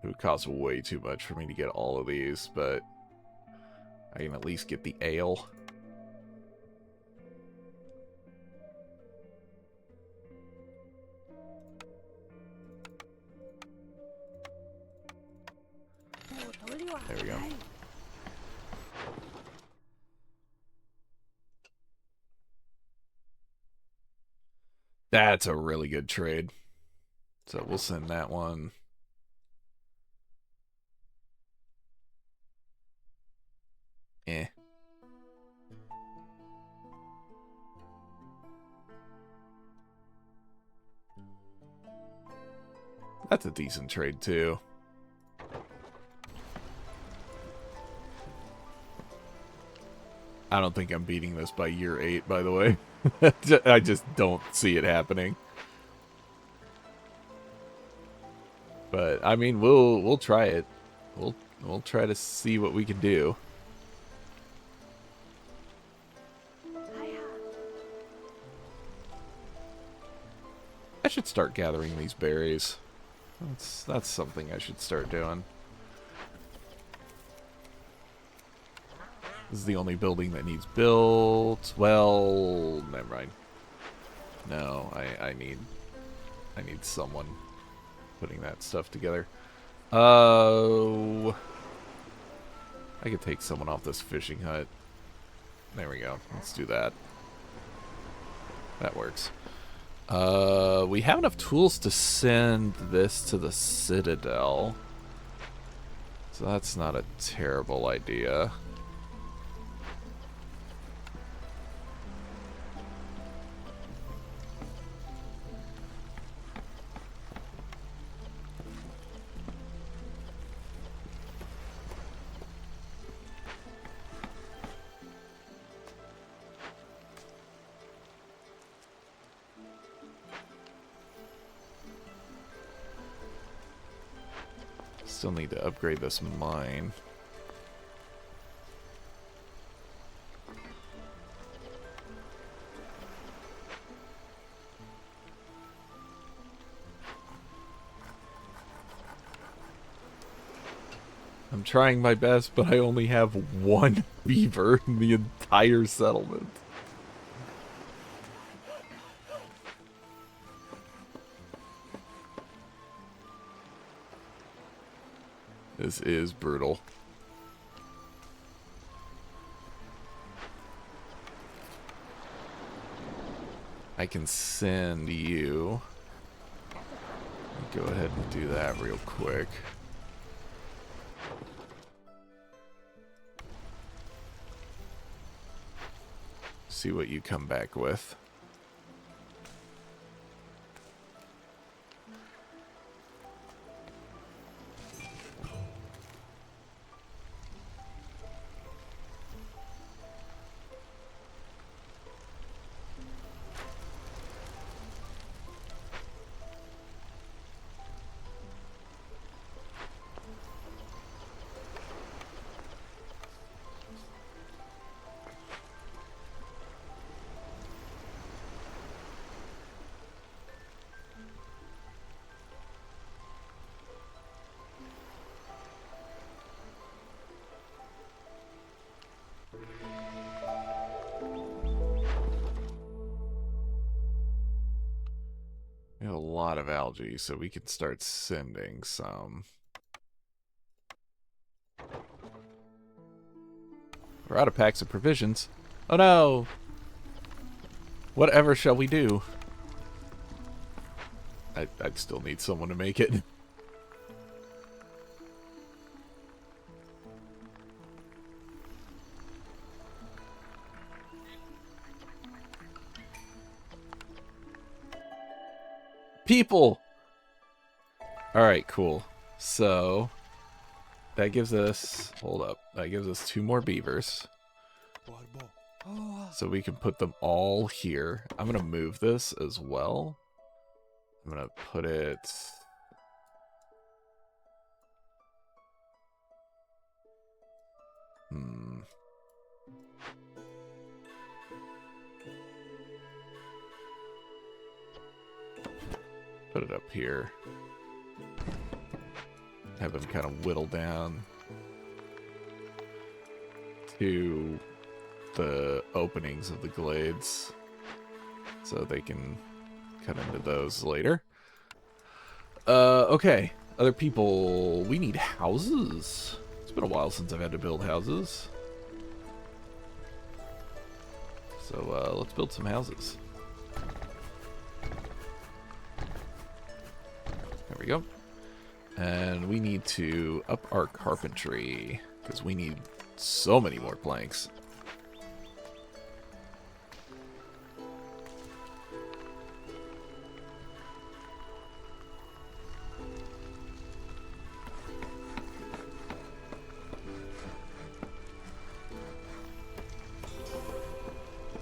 It would cost way too much for me to get all of these, but I can at least get the ale. There we go. That's a really good trade. So we'll send that one. Eh. That's a decent trade, too. I don't think I'm beating this by year 8, by the way. I just don't see it happening. But I mean, we'll try it. We'll try to see what we can do. I should start gathering these berries. That's something I should start doing. This is the only building that needs built. Well, never mind. No, I need someone putting that stuff together. Oh, I could take someone off this fishing hut. There we go. Let's do that. That works. We have enough tools to send this to the Citadel. So that's not a terrible idea. Still need to upgrade this mine. I'm trying my best, but I only have one beaver in the entire settlement. This is brutal. I can send you. Go ahead and do that real quick. See what you come back with. We have a lot of algae, so we can start sending some. We're out of packs of provisions. Oh no! Whatever shall we do? I'd still need someone to make it. People! Alright, cool. So, that gives us... Hold up. That gives us 2 more beavers. So we can put them all here. I'm going to move this as well. I'm going to put it... Put it up here. Have them kind of whittle down to the openings of the glades so they can cut into those later. Okay. Other people, we need houses. It's been a while since I've had to build houses. So let's build some houses. There we go. And we need to up our carpentry because we need so many more planks.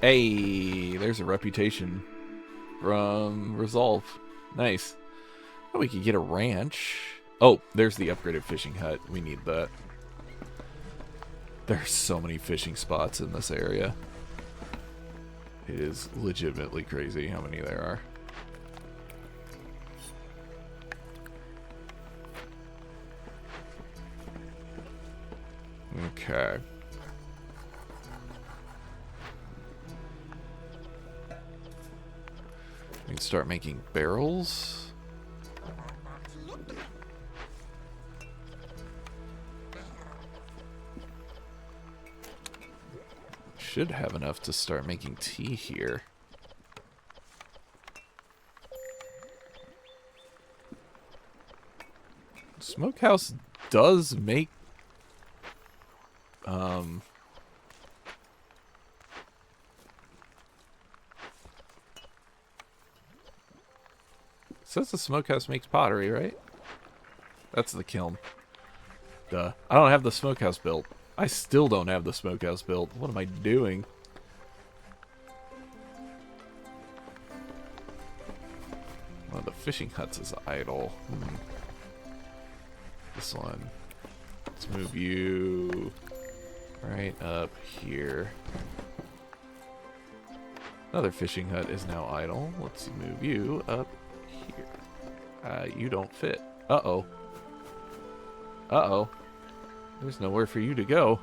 Hey, there's a reputation from Resolve. Nice. Oh, we could get a ranch. Oh, there's the upgraded fishing hut. We need that. There's so many fishing spots in this area. It is legitimately crazy how many there are. Okay. We can start making barrels. Should have enough to start making tea here. Smokehouse does make says the smokehouse makes pottery, right? That's the kiln. Duh. I don't have the smokehouse built. I still don't have the smokehouse built. What am I doing? One of the fishing huts is idle. This one. Let's move you right up here. Another fishing hut is now idle. Let's move you up here. You don't fit. Uh-oh. Uh-oh. There's nowhere for you to go.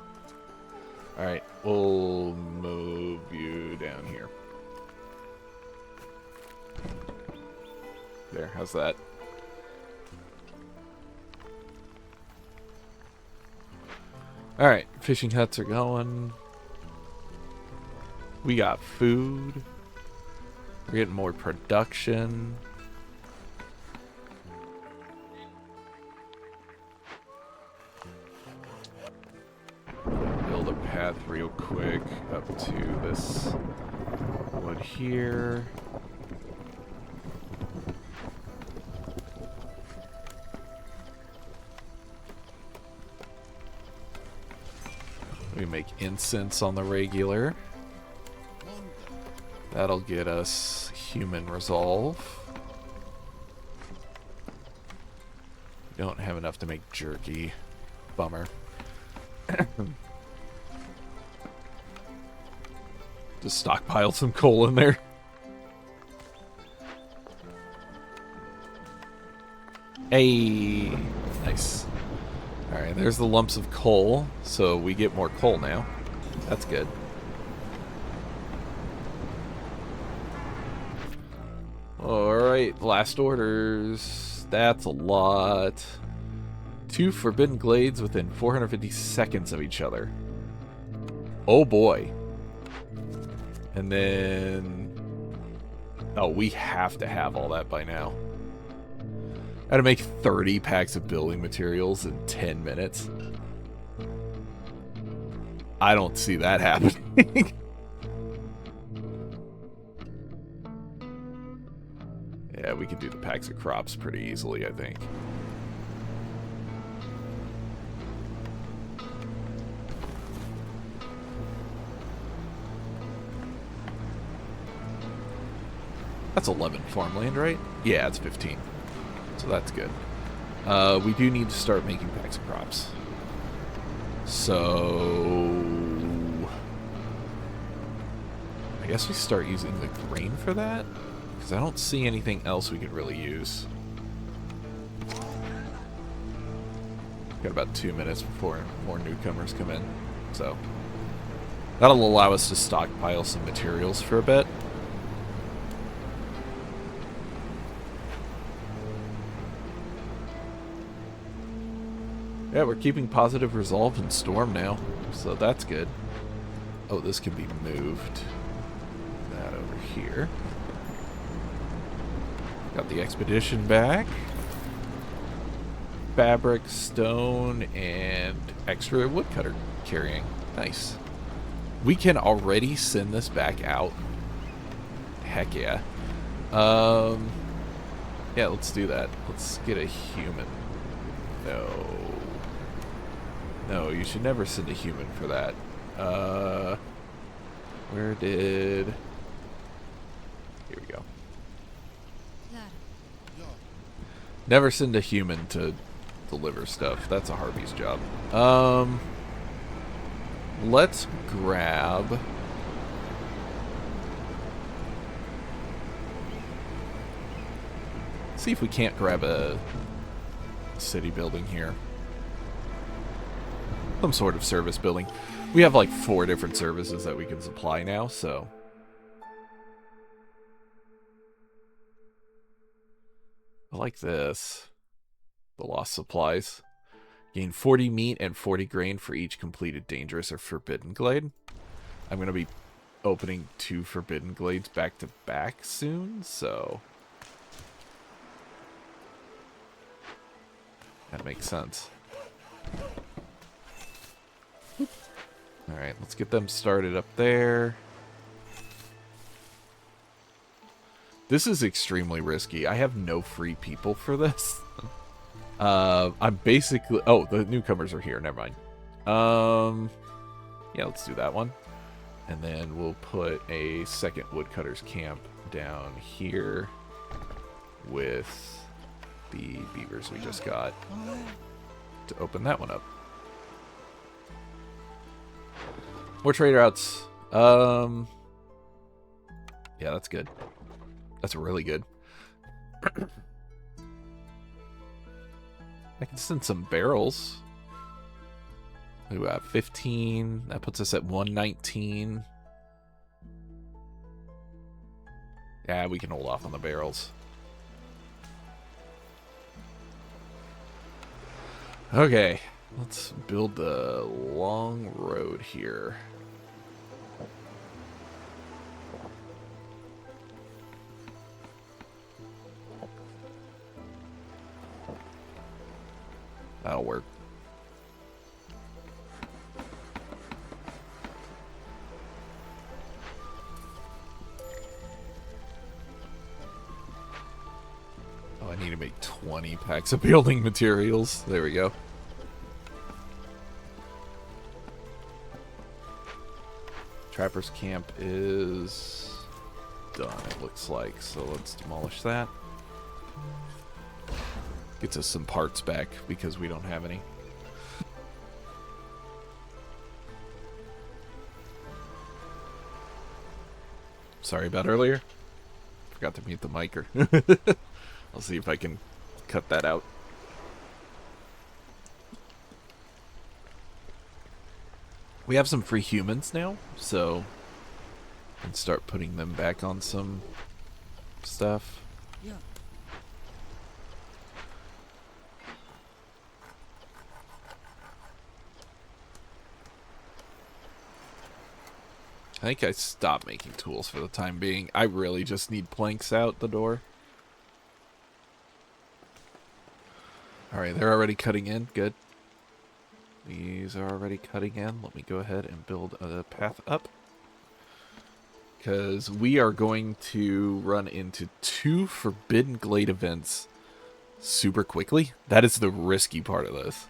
Alright, we'll move you down here. There, how's that? Alright, fishing huts are going. We got food. We're getting more production. Build a path real quick up to this wood here. We make incense on the regular. That'll get us human resolve. We don't have enough to make jerky. Bummer. Just stockpile some coal in there. Hey, nice. Alright, there's the lumps of coal, so we get more coal now. That's good. Alright, last orders. That's a lot. 2 forbidden glades within 450 seconds of each other. Oh boy. And then... oh, we have to have all that by now. I had to make 30 packs of building materials in 10 minutes. I don't see that happening. Yeah, we can do the packs of crops pretty easily, I think. That's 11 farmland, right? Yeah, it's 15. So that's good. We do need to start making packs of crops. So... I guess we start using the grain for that? Because I don't see anything else we could really use. Got about 2 minutes before more newcomers come in. So... that'll allow us to stockpile some materials for a bit. Yeah, we're keeping positive resolve in Storm now, so that's good. Oh, this can be moved. That over here. Got the expedition back. Fabric, stone, and extra woodcutter carrying. Nice. We can already send this back out. Heck yeah. Yeah, let's do that. Let's get a human. No. No, you should never send a human for that. Where did... Here we go. Never send a human to deliver stuff. That's a Harvey's job. Let's grab... See if we can't grab a city building here. Some sort of service building. We have like 4 different services that we can supply now, so... I like this. The lost supplies. Gain 40 meat and 40 grain for each completed dangerous or forbidden glade. I'm going to be opening 2 forbidden glades back to back soon, so... That makes sense. Alright, let's get them started up there. This is extremely risky. I have no free people for this. I'm basically... Oh, the newcomers are here. Never mind. Yeah, let's do that one. And then we'll put a second woodcutter's camp down here with the beavers we just got to open that one up. More trade routes. Yeah, that's good. That's really good. I can send some barrels. We got 15. That puts us at 119. Yeah, we can hold off on the barrels. Okay, let's build the long road here. That'll work. Oh, I need to make 20 packs of building materials. There we go. Trapper's camp is done, it looks like. So let's demolish that. Gets us some parts back because we don't have any. Sorry about earlier. Forgot to mute the mic. I'll see if I can cut that out. We have some free humans now, so I can start putting them back on some stuff. Yeah. I think I stopped making tools for the time being. I really just need planks out the door. Alright, they're already cutting in. Good. These are already cutting in. Let me go ahead and build a path up. Because we are going to run into 2 Forbidden Glade events super quickly. That is the risky part of this.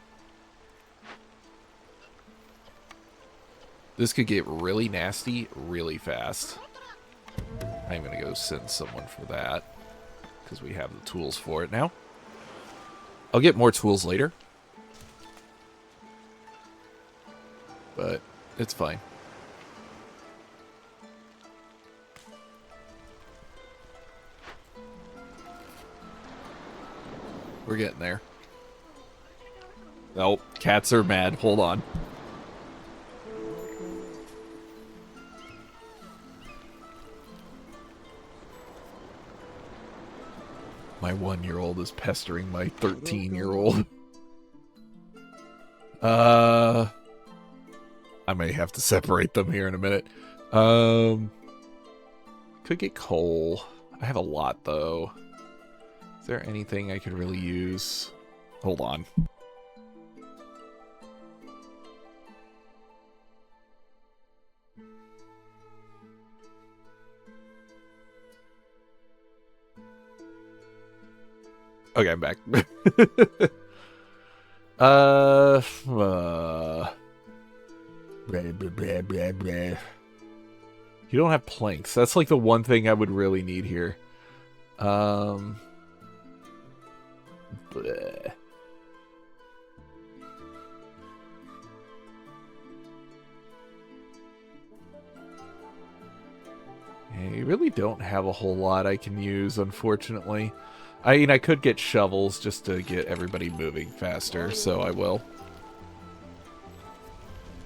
This could get really nasty really fast. I'm going to go send someone for that. Because we have the tools for it now. I'll get more tools later. But it's fine. We're getting there. Oh, cats are mad. Hold on. My 1-year-old is pestering my 13-year-old. I may have to separate them here in a minute. Could get coal. I have a lot, though. Is there anything I could really use? Hold on. Okay, I'm back. Blah, blah, blah, blah, blah. You don't have planks. That's like the one thing I would really need here. Bleh. Yeah, you really don't have a whole lot I can use, unfortunately. I mean, I could get shovels just to get everybody moving faster, so I will.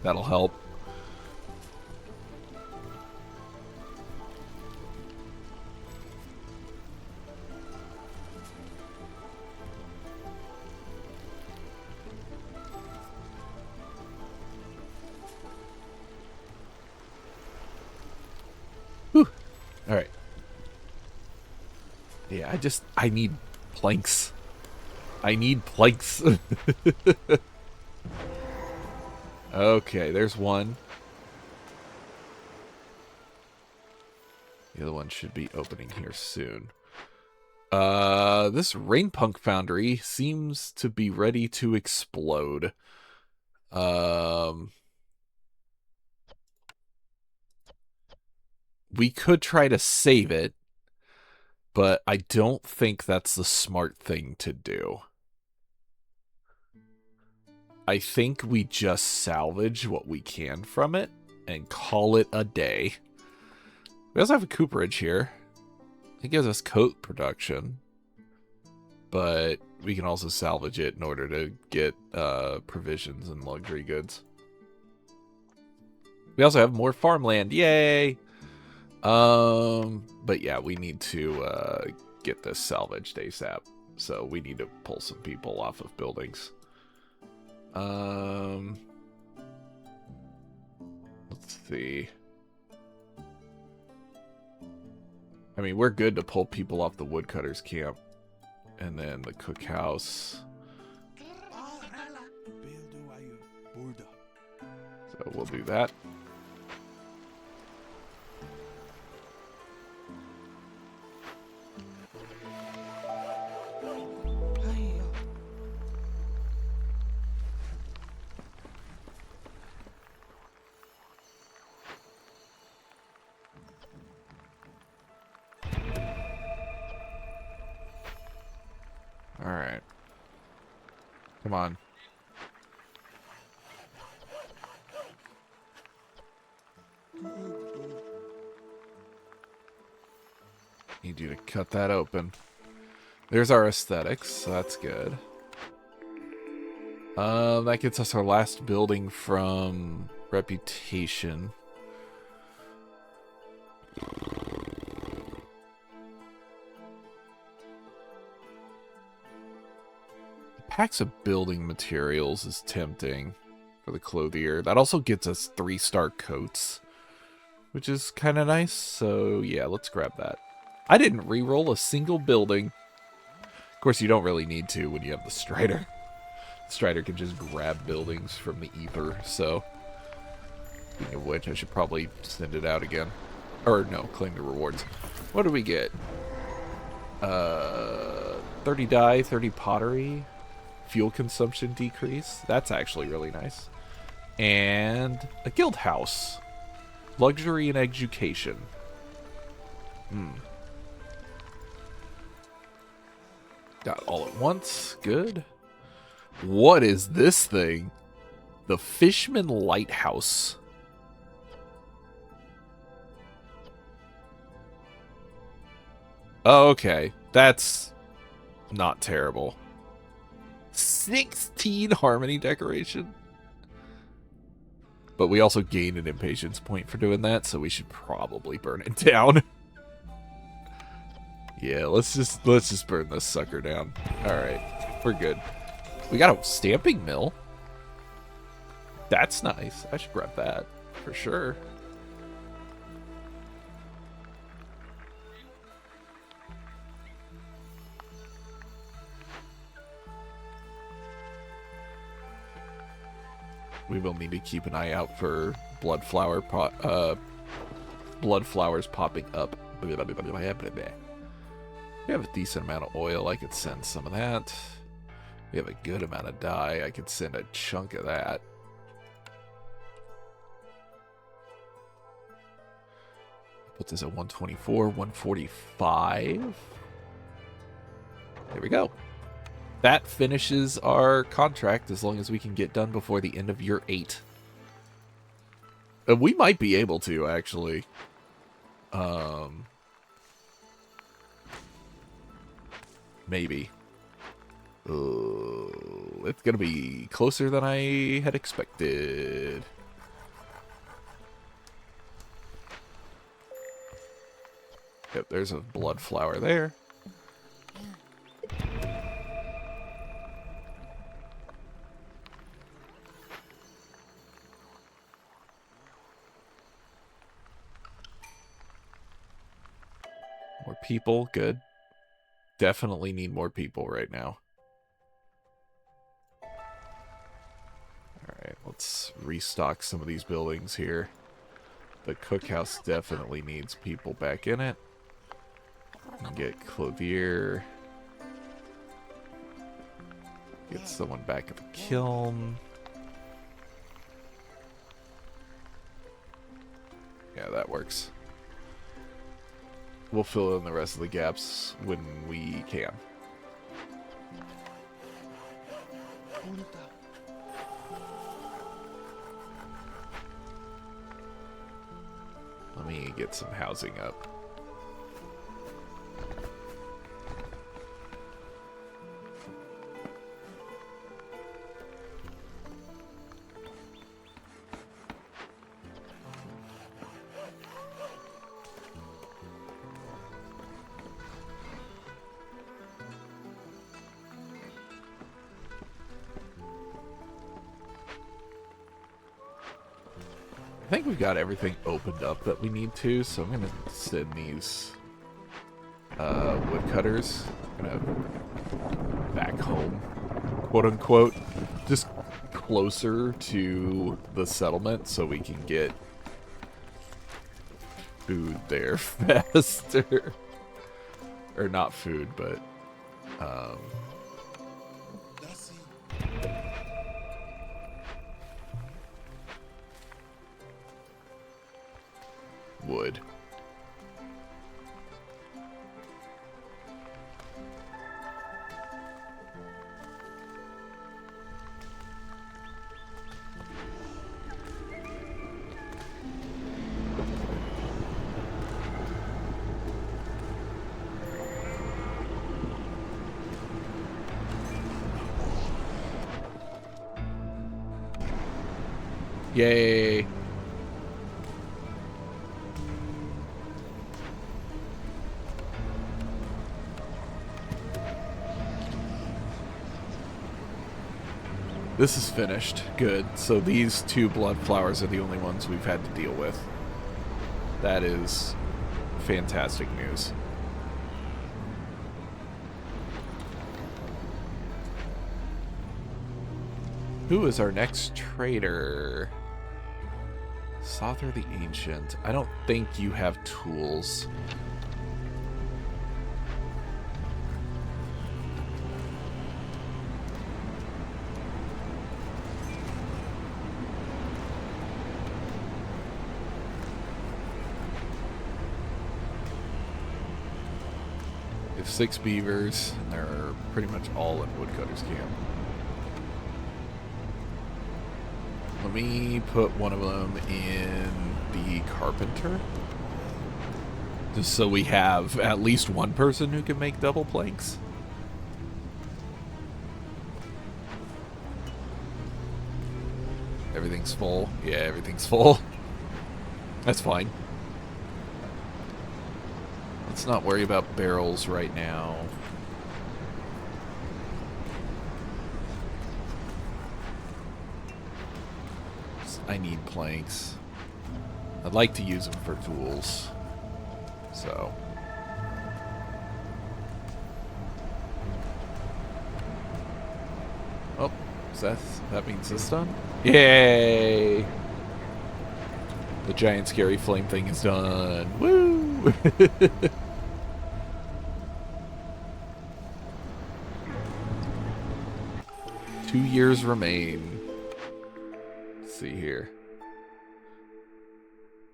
That'll help. Whew. All right. Yeah, I need planks. I need planks. Okay, there's one. The other one should be opening here soon. This Rainpunk Foundry seems to be ready to explode. We could try to save it, but I don't think that's the smart thing to do. I think we just salvage what we can from it and call it a day. We also have a cooperage here. It gives us coat production, but we can also salvage it in order to get provisions and luxury goods. We also have more farmland. Yay! But yeah, we need to get this salvaged ASAP. So we need to pull some people off of buildings. Let's see. I mean, we're good to pull people off the woodcutters camp. And then the cookhouse. So we'll do that. Alright. Come on. Need you to cut that open. There's our aesthetics, so that's good. That gets us our last building from reputation. Packs of building materials is tempting for the clothier. That also gets us 3-star coats, which is kind of nice. So yeah, let's grab that. I didn't re-roll a single building. Of course, you don't really need to when you have the Strider. The Strider can just grab buildings from the ether. So, speaking of which, I should probably send it out again. Or no, claim the rewards. What do we get? 30 dye, 30 pottery. Fuel consumption decrease. That's actually really nice. And a guild house. Luxury and education. Got all at once. Good. What is this thing? The Fishman Lighthouse. Oh, okay. That's not terrible. 16 harmony decoration. But we also gained an impatience point for doing that, so we should probably burn it down. Yeah, let's just burn this sucker down. Alright, we're good. We got a stamping mill. That's nice. I should grab that for sure. We will need to keep an eye out for blood flowers popping up. We have a decent amount of oil. I could send some of that. We have a good amount of dye. I could send a chunk of that. Puts us at 124, 145. There we go. That finishes our contract as long as we can get done before the end of year 8. We might be able to, actually. Maybe. It's gonna be closer than I had expected. Yep, there's a blood flower there. More people, good. Definitely need more people right now. Alright, let's restock some of these buildings here. The cookhouse definitely needs people back in it. Get clothier. Get someone back at the kiln. Yeah, that works. We'll fill in the rest of the gaps when we can. Let me get some housing up. I think we've got everything opened up that we need to, so I'm going to send these woodcutters back home, quote unquote, just closer to the settlement so we can get food there faster. Or not food, but wood. Yay. This is finished. Good. So these 2 blood flowers are the only ones we've had to deal with. That is fantastic news. Who is our next trader? Sother the Ancient. I don't think you have tools. We have 6 beavers, and they're pretty much all in Woodcutter's camp. Let me put one of them in the carpenter. Just so we have at least one person who can make double planks. Everything's full. Yeah, everything's full. That's fine. Let's not worry about barrels right now. I need planks. I'd like to use them for tools. So. Oh, that means this done? Yay! The giant scary flame thing is done. Woo! 2 years remain. Let's see here.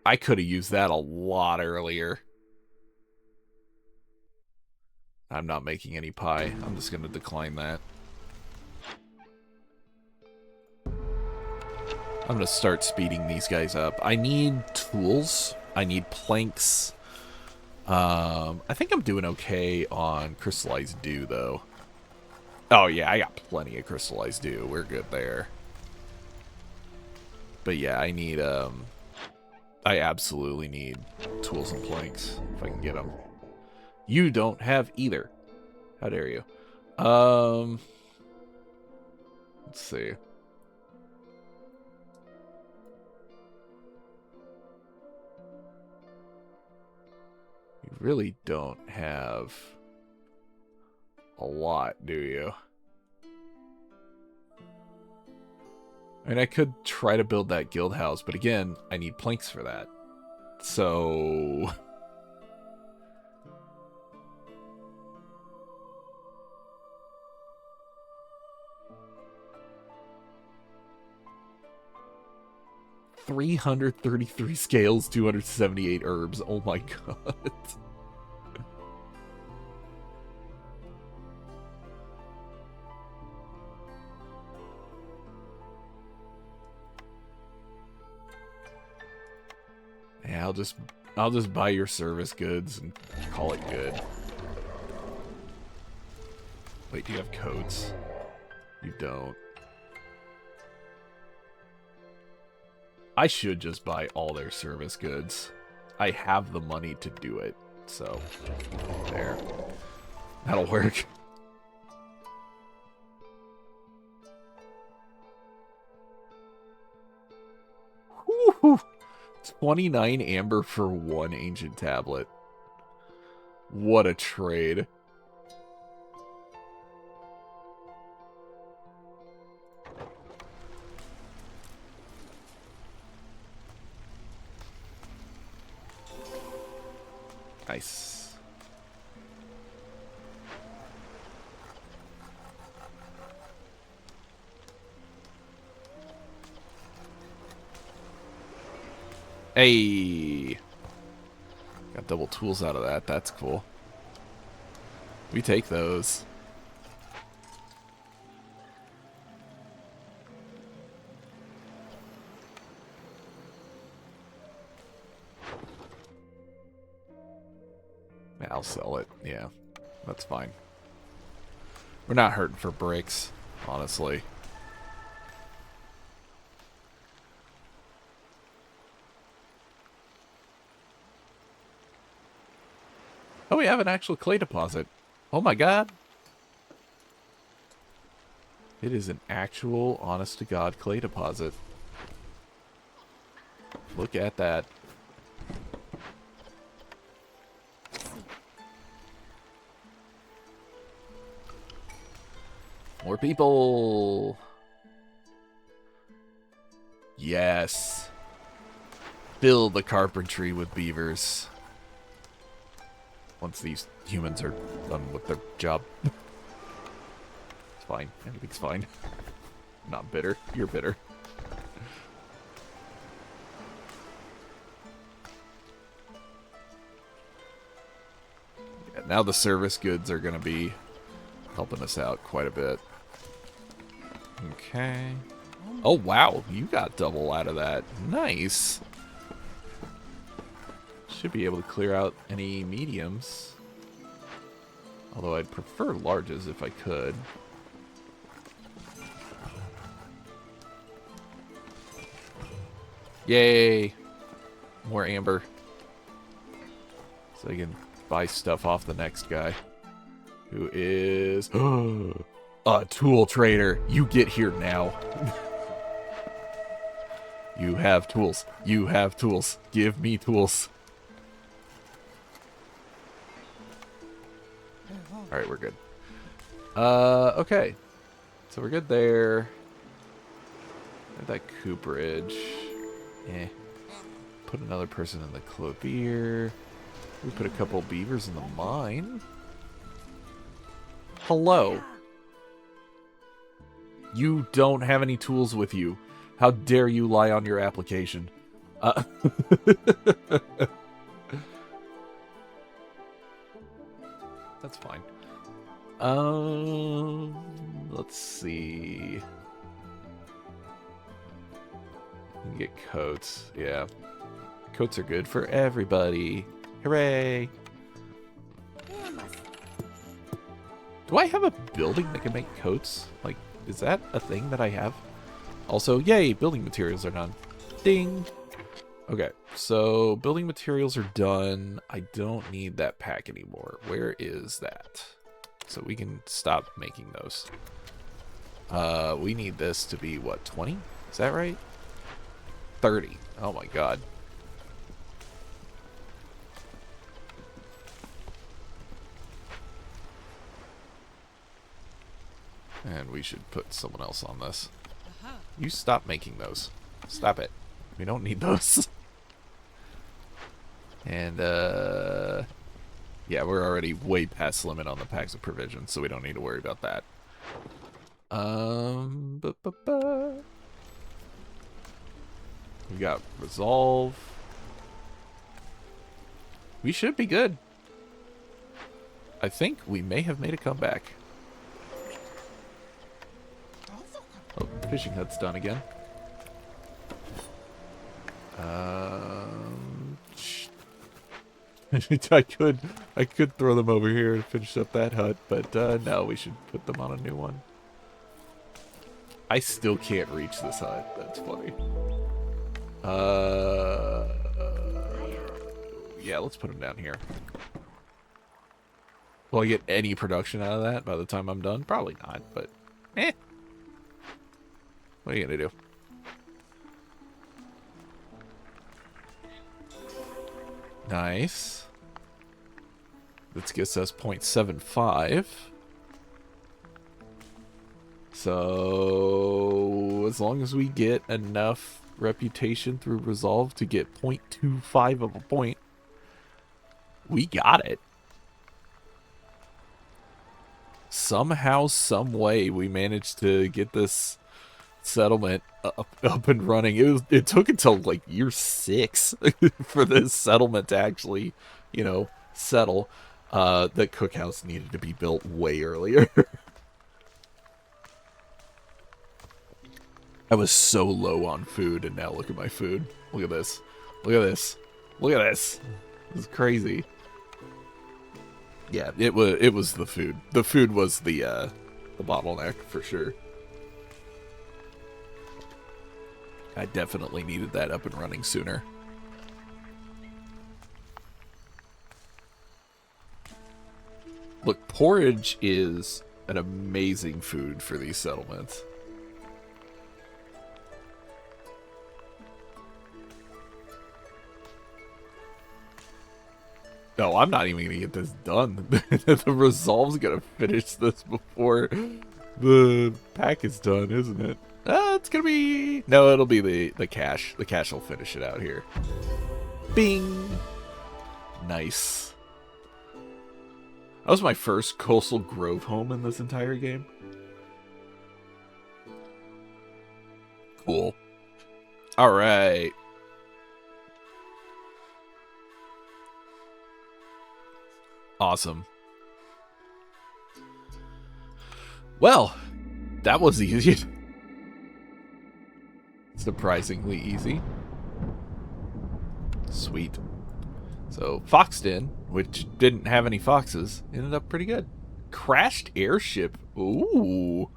I could have used that a lot earlier. I'm not making any pie. I'm just going to decline that. I'm going to start speeding these guys up. I need tools. I need planks. I think I'm doing okay on crystallized dew, though. Oh, yeah, I got plenty of crystallized dew. We're good there. But yeah, I need, I absolutely need tools and planks, if I can get them. You don't have either. How dare you? Let's see. You really don't have a lot, do you? I mean, I could try to build that guild house, but again, I need planks for that. So... $333 scales, 278 herbs. Oh my god. Yeah, I'll just buy your service goods and call it good. Wait, do you have coats? You don't. I should just buy all their service goods. I have the money to do it, so there. That'll work. Woo-hoo. 29 amber for 1 ancient tablet. What a trade. Nice. Hey. Got double tools out of that. That's cool. We take those. Yeah, I'll sell it. Yeah, that's fine. We're not hurting for bricks, honestly. Oh, we have an actual clay deposit. Oh my god. It is an actual, honest-to-God clay deposit. Look at that. More people. Yes. Fill the carpentry with beavers. Once these humans are done with their job. It's fine. Everything's fine. I'm not bitter. You're bitter. Yeah, now the service goods are going to be helping us out quite a bit. Okay. Oh, wow. You got double out of that. Nice. Should be able to clear out any mediums. Although I'd prefer larges if I could. Yay! More amber. So I can buy stuff off the next guy. Who is... a tool trader. You get here now. You have tools. You have tools. Give me tools. Alright, we're good. Okay. So we're good there. Have that cooperage. Eh. Put another person in the clothier. We put a couple beavers in the mine. Hello. You don't have any tools with you. How dare you lie on your application? Uh, that's fine. Let's see. We can get coats. Yeah. Coats are good for everybody. Hooray! Do I have a building that can make coats? Like, is that a thing that I have? Also, yay, building materials are done. Ding! Okay, so building materials are done. I don't need that pack anymore. Where is that? So we can stop making those. We need this to be, what, 20? Is that right? 30. Oh my god. And we should put someone else on this. You stop making those. Stop it. We don't need those. And, yeah, we're already way past limit on the packs of provisions, so we don't need to worry about that. We got resolve. We should be good. I think we may have made a comeback. Oh, fishing hut's done again. I could throw them over here and finish up that hut, but no, we should put them on a new one. I still can't reach this hut. That's funny. Yeah, let's put them down here. Will I get any production out of that by the time I'm done? Probably not, but eh. What are you gonna do? Nice. This gets us 0.75. So, as long as we get enough reputation through resolve to get 0.25 of a point, we got it. Somehow, some way, we managed to get this settlement up and running. It took until like year 6 for this settlement to actually, you know, settle. The cookhouse needed to be built way earlier. I was so low on food, and now look at my food. Look at this. Look at this. Look at this. This is crazy. Yeah, it was the food. The food was the bottleneck for sure. I definitely needed that up and running sooner. Look, porridge is an amazing food for these settlements. No, I'm not even gonna get this done. The resolve's gonna finish this before the pack is done, isn't it? It's gonna be... No, it'll be the cache. The cache will finish it out here. Bing! Nice. That was my first Coastal Grove home in this entire game. Cool. Alright. Awesome. Well, that was easy. Surprisingly easy. Sweet. So, Foxden, which didn't have any foxes, ended up pretty good. Crashed airship. Ooh.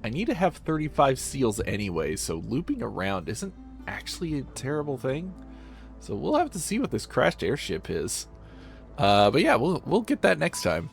I need to have 35 seals anyway, so looping around isn't actually a terrible thing. So we'll have to see what this crashed airship is. But yeah, we'll get that next time.